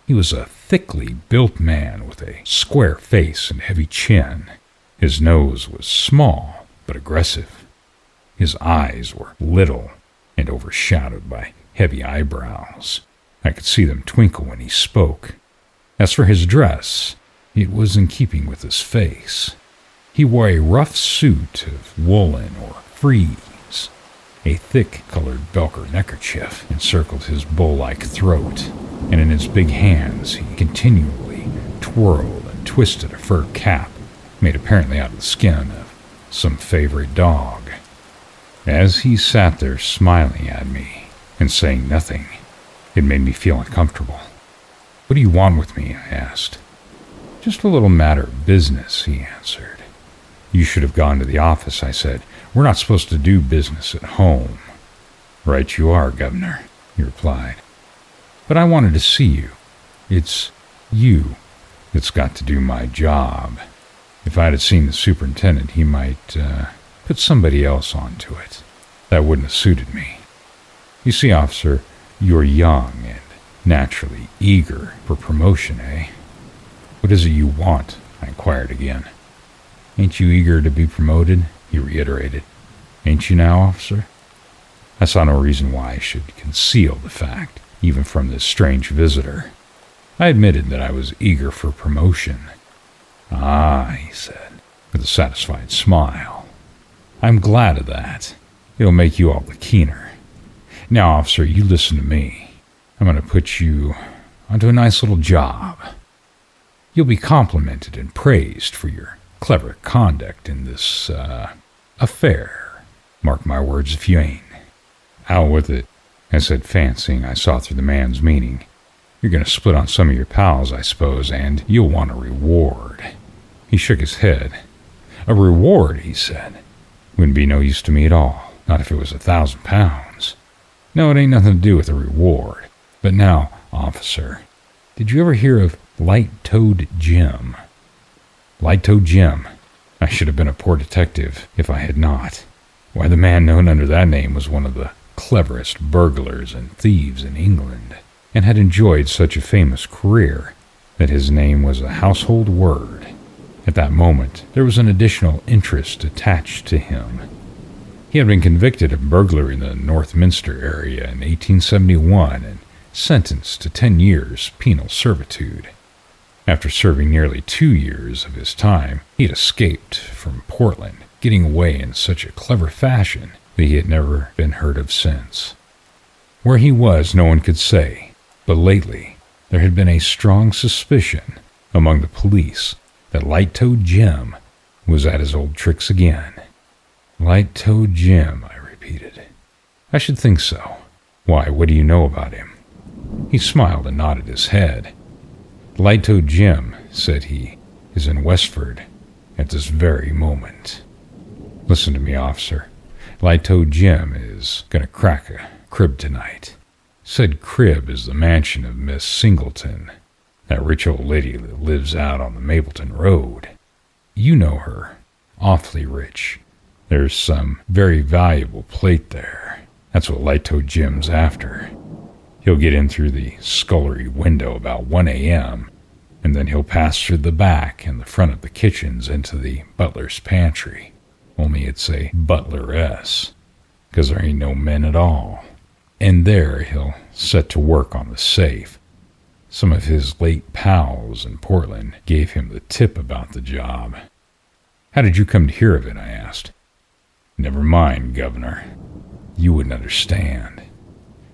He was a thickly built man with a square face and heavy chin. His nose was small but aggressive. His eyes were little and overshadowed by heavy eyebrows. I could see them twinkle when he spoke. As for his dress, it was in keeping with his face. He wore a rough suit of woolen or frieze. A thick-colored Belcher neckerchief encircled his bull-like throat, and in his big hands he continually twirled and twisted a fur cap made apparently out of the skin of some favorite dog. As he sat there smiling at me and saying nothing, it made me feel uncomfortable. "What do you want with me?" I asked. "Just a little matter of business," he answered. "You should have gone to the office," I said. "We're not supposed to do business at home." "Right you are, Governor," he replied. "But I wanted to see you. It's you that's got to do my job. If I'd have seen the superintendent, he might put somebody else onto it. That wouldn't have suited me. You see, officer, you're young and naturally eager for promotion, eh?" "What is it you want?" I inquired again. "Ain't you eager to be promoted?" he reiterated. "Ain't you now, officer?" I saw no reason why I should conceal the fact, even from this strange visitor. I admitted that I was eager for promotion. "Ah," he said, with a satisfied smile. "I'm glad of that. It'll make you all the keener. Now, officer, you listen to me. I'm going to put you onto a nice little job. You'll be complimented and praised for your clever conduct in this, affair. Mark my words if you ain't." "Out with it," I said, fancying I saw through the man's meaning. "You're going to split on some of your pals, I suppose, and you'll want a reward." He shook his head. "A reward," he said. "Wouldn't be no use to me at all, not if it was £1,000. No, it ain't nothing to do with a reward. But now, officer, did you ever hear of Light-Toed Jim?" Light-Toed Jim. I should have been a poor detective if I had not. Why, the man known under that name was one of the cleverest burglars and thieves in England, and had enjoyed such a famous career that his name was a household word. At that moment, there was an additional interest attached to him. He had been convicted of burglary in the Northminster area in 1871 and sentenced to 10 years penal servitude. After serving nearly 2 years of his time, he had escaped from Portland, getting away in such a clever fashion that he had never been heard of since. Where he was, no one could say, but lately there had been a strong suspicion among the police that Light-Toed Jim was at his old tricks again. "Light-Toed Jim," I repeated. "I should think so. Why, what do you know about him?" He smiled and nodded his head. "Light-Toed Jim," said he, "is in Westford at this very moment. Listen to me, officer. Light-Toed Jim is going to crack a crib tonight. Said crib is the mansion of Miss Singleton, that rich old lady that lives out on the Mapleton Road. You know her. Awfully rich. There's some very valuable plate there. That's what Light-Toed Jim's after. He'll get in through the scullery window about 1 a.m., and then he'll pass through the back and the front of the kitchens into the butler's pantry. Only it's a butleress, 'cause there ain't no men at all. And there he'll set to work on the safe. Some of his late pals in Portland gave him the tip about the job." "How did you come to hear of it?" I asked. "Never mind, Governor. You wouldn't understand.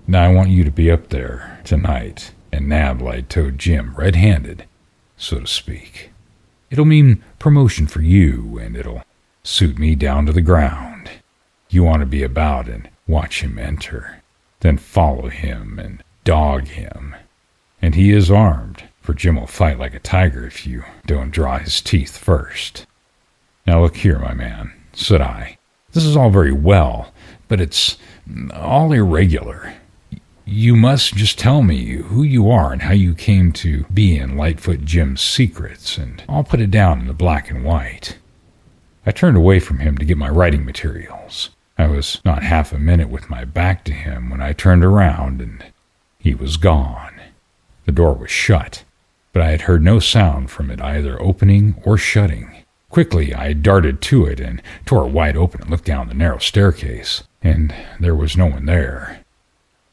Now I want you to be up there tonight and nab Light-Toed Jim red-handed, so to speak. It'll mean promotion for you, and it'll suit me down to the ground. You want to be about and watch him enter, then follow him and dog him. And he is armed, for Jim will fight like a tiger if you don't draw his teeth first." "Now look here, my man," said I. "This is all very well, but it's all irregular. You must just tell me who you are and how you came to be in Lightfoot Jim's secrets, and I'll put it down in the black and white." I turned away from him to get my writing materials. I was not half a minute with my back to him when I turned around, and he was gone. The door was shut, but I had heard no sound from it either opening or shutting. Quickly, I darted to it and tore it wide open and looked down the narrow staircase, and there was no one there.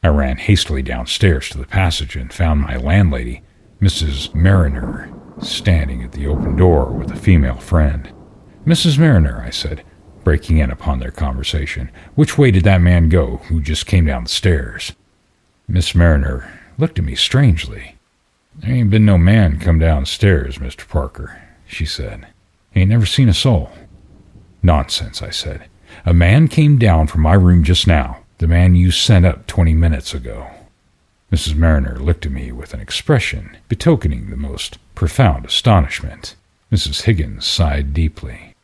I ran hastily downstairs to the passage and found my landlady, Mrs. Mariner, standing at the open door with a female friend. "Mrs. Mariner," I said, breaking in upon their conversation, "which way did that man go who just came down the stairs?" Miss Mariner looked at me strangely. "There ain't been no man come downstairs, Mr. Parker," she said. "Ain't never seen a soul." "Nonsense," I said. "A man came down from my room just now, the man you sent up 20 minutes ago." Mrs. Mariner looked at me with an expression betokening the most profound astonishment. Mrs. Higgins sighed deeply.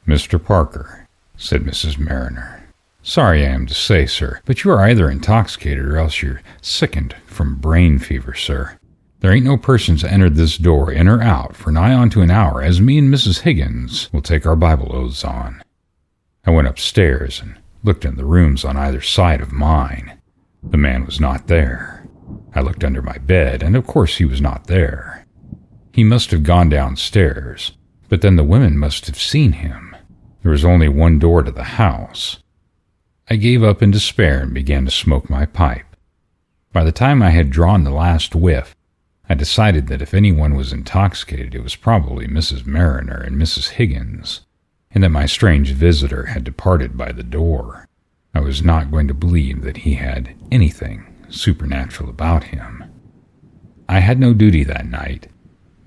"Mr. Parker," said Mrs. Mariner, "sorry I am to say, sir, but you are either intoxicated or else you're sickened from brain fever, sir. There ain't no persons entered this door in or out for nigh on to an hour, as me and Mrs. Higgins will take our Bible oaths on." I went upstairs and looked in the rooms on either side of mine. The man was not there. I looked under my bed, and of course he was not there. He must have gone downstairs, but then the women must have seen him. There was only one door to the house. I gave up in despair and began to smoke my pipe. By the time I had drawn the last whiff, I decided that if anyone was intoxicated, it was probably Mrs. Mariner and Mrs. Higgins, and that my strange visitor had departed by the door. I was not going to believe that he had anything supernatural about him. I had no duty that night,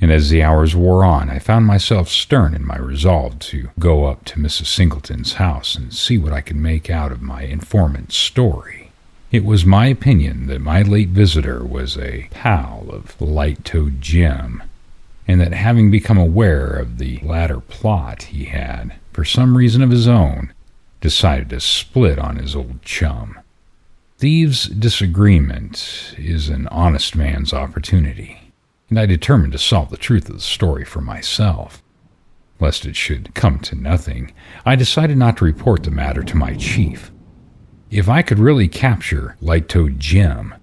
and as the hours wore on, I found myself stern in my resolve to go up to Mrs. Singleton's house and see what I could make out of my informant's story. It was my opinion that my late visitor was a pal of Light-Toed Jim, and that having become aware of the latter plot, he had, for some reason of his own, decided to split on his old chum. Thieves' disagreement is an honest man's opportunity, and I determined to solve the truth of the story for myself. Lest it should come to nothing, I decided not to report the matter to my chief. If I could really capture Light-Toed Jim,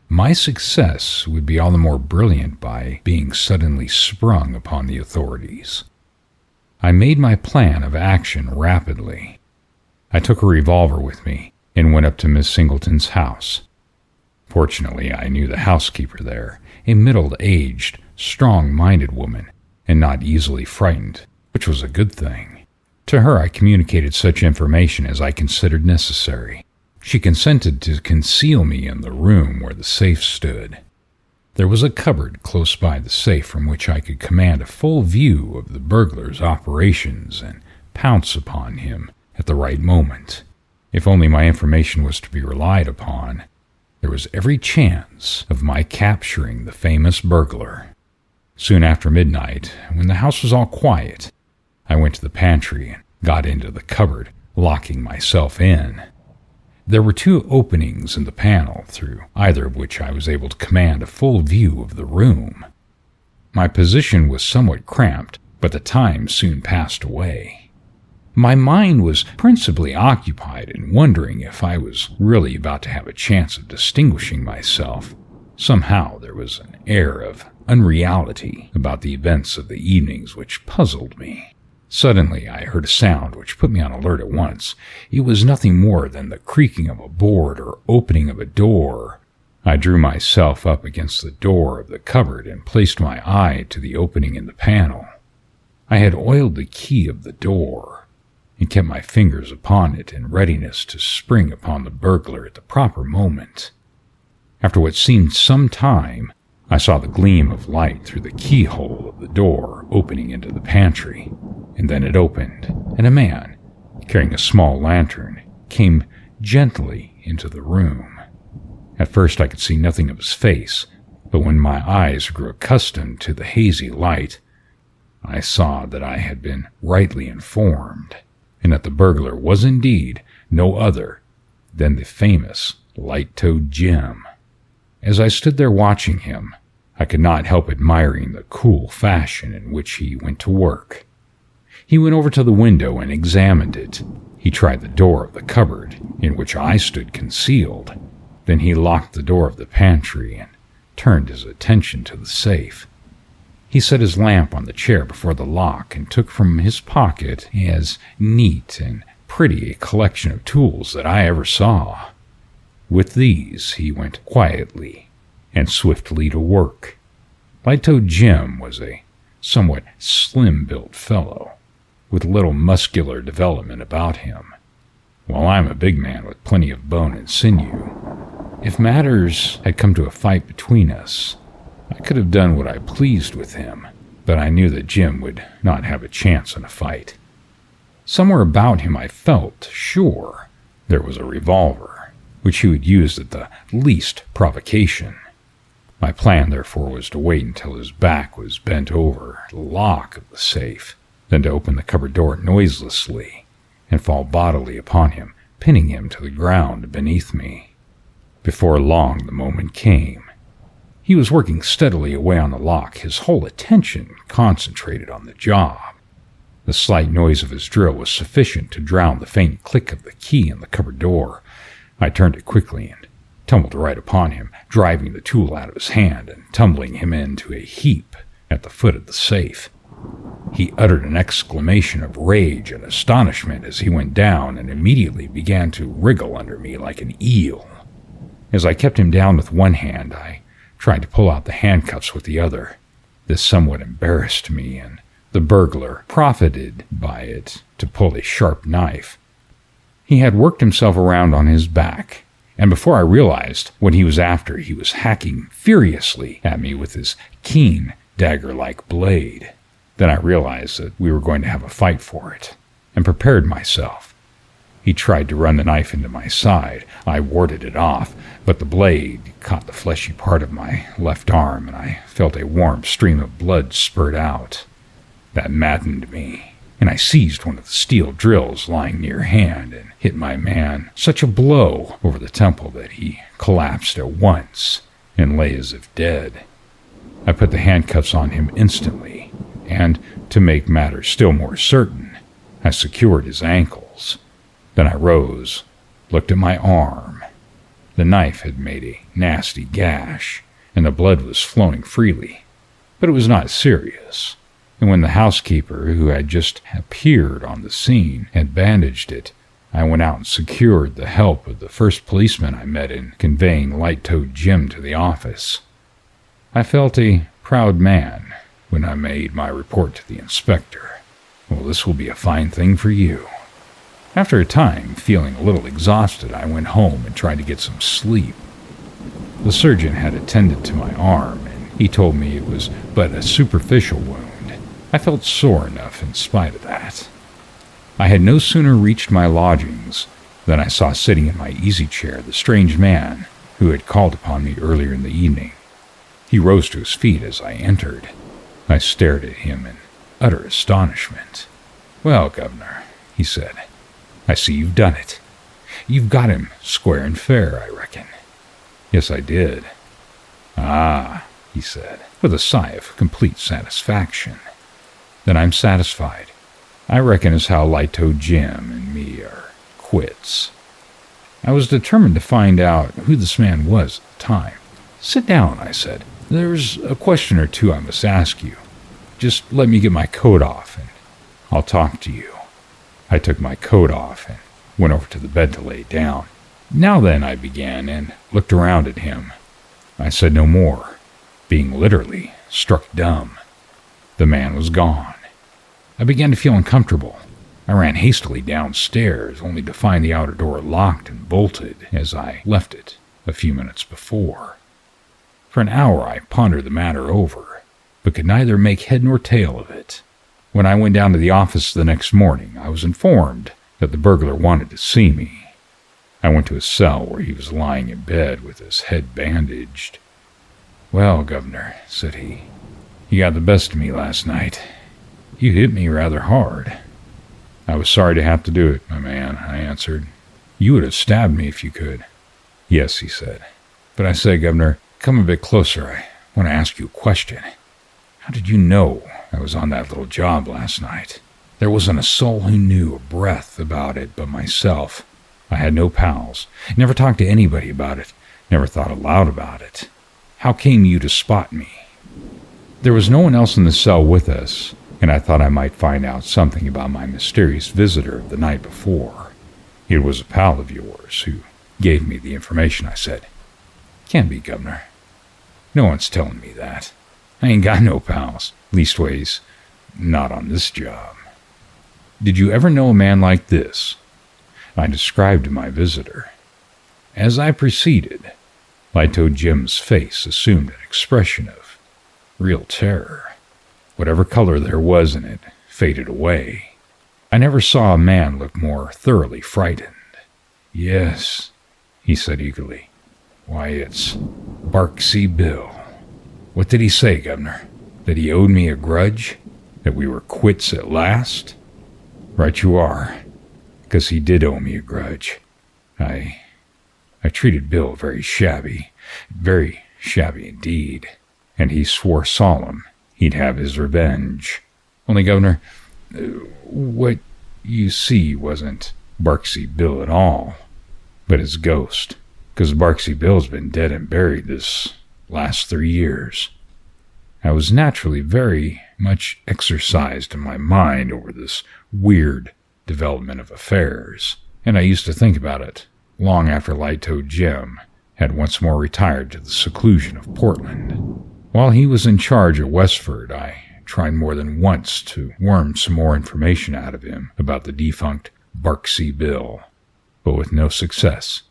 my success would be all the more brilliant by being suddenly sprung upon the authorities. I made my plan of action rapidly. I took a revolver with me and went up to Miss Singleton's house. Fortunately, I knew the housekeeper there, a middle-aged, strong-minded woman, and not easily frightened, which was a good thing. To her I communicated such information as I considered necessary. She consented to conceal me in the room where the safe stood. There was a cupboard close by the safe from which I could command a full view of the burglar's operations and pounce upon him at the right moment. If only my information was to be relied upon, there was every chance of my capturing the famous burglar. Soon after midnight, when the house was all quiet, I went to the pantry and got into the cupboard, locking myself in. There were 2 openings in the panel, through either of which I was able to command a full view of the room. My position was somewhat cramped, but the time soon passed away. My mind was principally occupied in wondering if I was really about to have a chance of distinguishing myself. Somehow there was an air of unreality about the events of the evenings which puzzled me. Suddenly I heard a sound which put me on alert at once. It was nothing more than the creaking of a board or opening of a door. I drew myself up against the door of the cupboard and placed my eye to the opening in the panel. I had oiled the key of the door and kept my fingers upon it in readiness to spring upon the burglar at the proper moment. After what seemed some time, I saw the gleam of light through the keyhole of the door opening into the pantry, and then it opened, and a man, carrying a small lantern, came gently into the room. At first I could see nothing of his face, but when my eyes grew accustomed to the hazy light, I saw that I had been rightly informed, and that the burglar was indeed no other than the famous Light-Toed Jim. As I stood there watching him, I could not help admiring the cool fashion in which he went to work. He went over to the window and examined it. He tried the door of the cupboard in which I stood concealed. Then he locked the door of the pantry and turned his attention to the safe. He set his lamp on the chair before the lock and took from his pocket as neat and pretty a collection of tools that I ever saw. With these he went quietly and swiftly to work. Light-Toed Jim was a somewhat slim-built fellow, with little muscular development about him, while I'm a big man with plenty of bone and sinew. If matters had come to a fight between us, I could have done what I pleased with him, but I knew that Jim would not have a chance in a fight. Somewhere about him I felt sure there was a revolver, which he would use at the least provocation. My plan, therefore, was to wait until his back was bent over the lock of the safe, then to open the cupboard door noiselessly and fall bodily upon him, pinning him to the ground beneath me. Before long the moment came. He was working steadily away on the lock, his whole attention concentrated on the job. The slight noise of his drill was sufficient to drown the faint click of the key in the cupboard door. I turned it quickly and tumbled right upon him, driving the tool out of his hand and tumbling him into a heap at the foot of the safe. He uttered an exclamation of rage and astonishment as he went down and immediately began to wriggle under me like an eel. As I kept him down with one hand, I tried to pull out the handcuffs with the other. This somewhat embarrassed me, and the burglar profited by it to pull a sharp knife. He had worked himself around on his back, and before I realized what he was after, he was hacking furiously at me with his keen, dagger-like blade. Then I realized that we were going to have a fight for it, and prepared myself. He tried to run the knife into my side. I warded it off, but the blade caught the fleshy part of my left arm, and I felt a warm stream of blood spurt out. That maddened me, and I seized one of the steel drills lying near hand and hit my man such a blow over the temple that he collapsed at once and lay as if dead. I put the handcuffs on him instantly, and to make matters still more certain, I secured his ankles. Then I rose, looked at my arm. The knife had made a nasty gash, and the blood was flowing freely, but it was not serious. And when the housekeeper, who had just appeared on the scene, had bandaged it, I went out and secured the help of the first policeman I met in conveying Light-Toed Jim to the office. I felt a proud man when I made my report to the inspector. Well, this will be a fine thing for you. After a time, feeling a little exhausted, I went home and tried to get some sleep. The surgeon had attended to my arm, and he told me it was but a superficial wound. I felt sore enough in spite of that. I had no sooner reached my lodgings than I saw sitting in my easy chair the strange man who had called upon me earlier in the evening. He rose to his feet as I entered. I stared at him in utter astonishment. "Well, Governor," he said, "I see you've done it. You've got him square and fair, I reckon." "Yes, I did." "Ah," he said, with a sigh of complete satisfaction. "Then I'm satisfied. I reckon as how Light-Toed Jim and me are quits." I was determined to find out who this man was at the time. "Sit down," I said. "There's a question or two I must ask you. Just let me get my coat off, and I'll talk to you." I took my coat off and went over to the bed to lay down. "Now then," I began, and looked around at him. I said no more, being literally struck dumb. The man was gone. I began to feel uncomfortable. I ran hastily downstairs, only to find the outer door locked and bolted as I left it a few minutes before. For an hour I pondered the matter over, but could neither make head nor tail of it. When I went down to the office the next morning, I was informed that the burglar wanted to see me. I went to his cell where he was lying in bed with his head bandaged. "Well, Governor," said he, "you got the best of me last night. You hit me rather hard." "I was sorry to have to do it, my man," I answered. "You would have stabbed me if you could." "Yes," he said. "But I say, Governor, come a bit closer. I want to ask you a question. How did you know I was on that little job last night? There wasn't a soul who knew a breath about it but myself. I had no pals, never talked to anybody about it, never thought aloud about it. How came you to spot me?" "There was no one else in the cell with us, and I thought I might find out something about my mysterious visitor of the night before. It was a pal of yours who gave me the information," I said. "Can't be, Governor. No one's telling me that. I ain't got no pals. Leastways, not on this job." "Did you ever know a man like this?" I described my visitor. As I proceeded, Light-Toed Jim's face assumed an expression of real terror. Whatever color there was in it faded away. I never saw a man look more thoroughly frightened. "Yes," he said eagerly. "Why, it's Barksy Bill." "What did he say, Governor? That he owed me a grudge? That we were quits at last?" "Right you are, 'cause he did owe me a grudge. I treated Bill very shabby indeed, and he swore solemn he'd have his revenge. Only, Governor, what you see wasn't Barksy Bill at all, but his ghost, 'cause Barksy Bill's been dead and buried this last 3 years." I was naturally very much exercised in my mind over this weird development of affairs, and I used to think about it long after Light-Toed Jim had once more retired to the seclusion of Portland. While he was in charge at Westford, I tried more than once to worm some more information out of him about the defunct Barksy Bill, but with no success.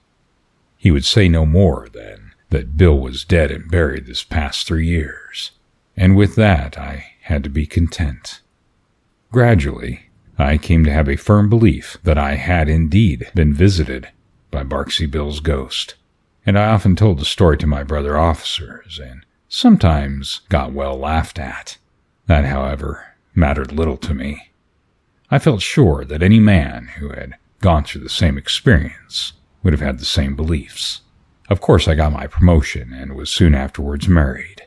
He would say no more than that Bill was dead and buried this past 3 years, and with that I had to be content. Gradually, I came to have a firm belief that I had indeed been visited by Barksy Bill's ghost, and I often told the story to my brother officers, and sometimes got well laughed at. That, however, mattered little to me. I felt sure that any man who had gone through the same experience would have had the same beliefs. Of course, I got my promotion and was soon afterwards married.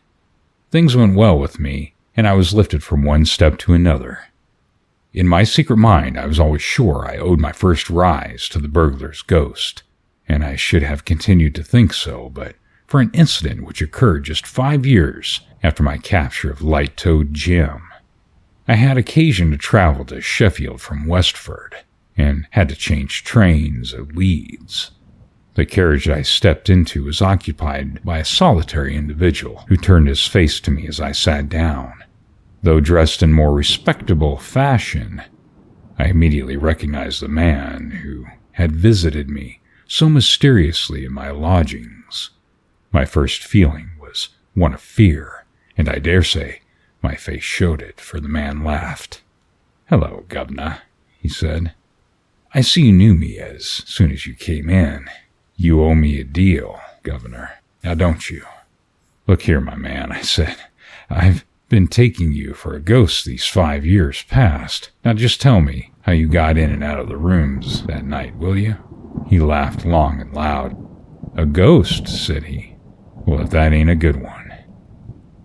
Things went well with me, and I was lifted from one step to another. In my secret mind, I was always sure I owed my first rise to the burglar's ghost, and I should have continued to think so, but for an incident which occurred just 5 years after my capture of Light-Toed Jim. I had occasion to travel to Sheffield from Westford, and had to change trains at Leeds. The carriage I stepped into was occupied by a solitary individual who turned his face to me as I sat down. Though dressed in more respectable fashion, I immediately recognized the man who had visited me so mysteriously in my lodgings. My first feeling was one of fear, and I dare say my face showed it, for the man laughed. "Hello, Governor," he said. "I see you knew me as soon as you came in. You owe me a deal, Governor, now don't you?" "Look here, my man," I said. "I've been taking you for a ghost these 5 years past. Now just tell me how you got in and out of the rooms that night, will you?" He laughed long and loud. "A ghost," said he. "Well, if that ain't a good one.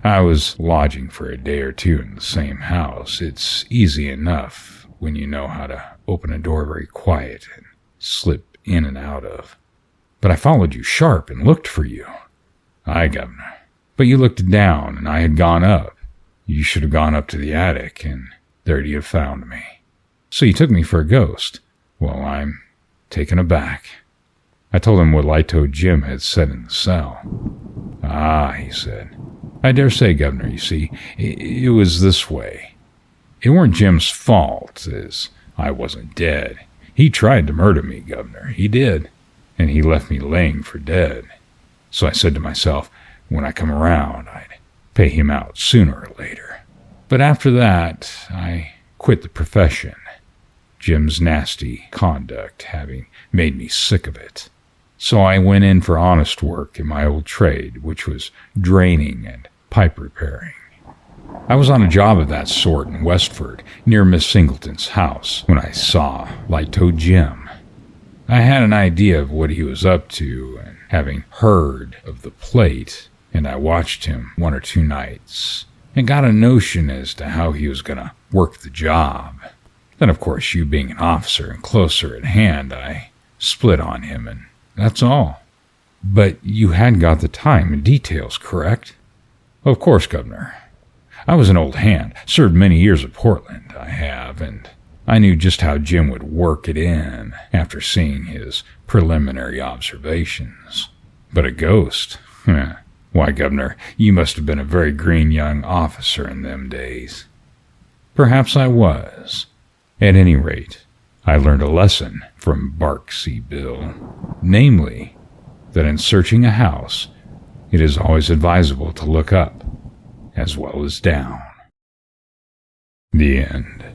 I was lodging for a day or two in the same house. It's easy enough when you know how to open a door very quiet and slip in and out of. But I followed you sharp and looked for you." "Aye, Governor. But you looked down and I had gone up. You should have gone up to the attic, and there'd you have found me. So you took me for a ghost. Well, I'm taken aback." I told him what Light-Toed Jim had said in the cell. "Ah," he said. "I dare say, Governor, you see, it was this way. It weren't Jim's fault, as I wasn't dead. He tried to murder me, Governor, he did, and he left me laying for dead. So I said to myself, when I come around, I'd pay him out sooner or later. But after that, I quit the profession, Jim's nasty conduct having made me sick of it. So I went in for honest work in my old trade, which was draining and pipe repairing. I was on a job of that sort in Westford, near Miss Singleton's house, when I saw Light-Toed Jim. I had an idea of what he was up to, and having heard of the plate, and I watched him 1 or 2 nights, and got a notion as to how he was going to work the job. Then, of course, you being an officer and closer at hand, I split on him, and that's all. But you had got the time and details, correct? Of course, Governor. I was an old hand, served many years at Portland, I have, and I knew just how Jim would work it in after seeing his preliminary observations. But a ghost? Why, Governor, you must have been a very green young officer in them days. Perhaps I was. At any rate, I learned a lesson from Barksy Bill, namely, that in searching a house, it is always advisable to look up as well as down. The end.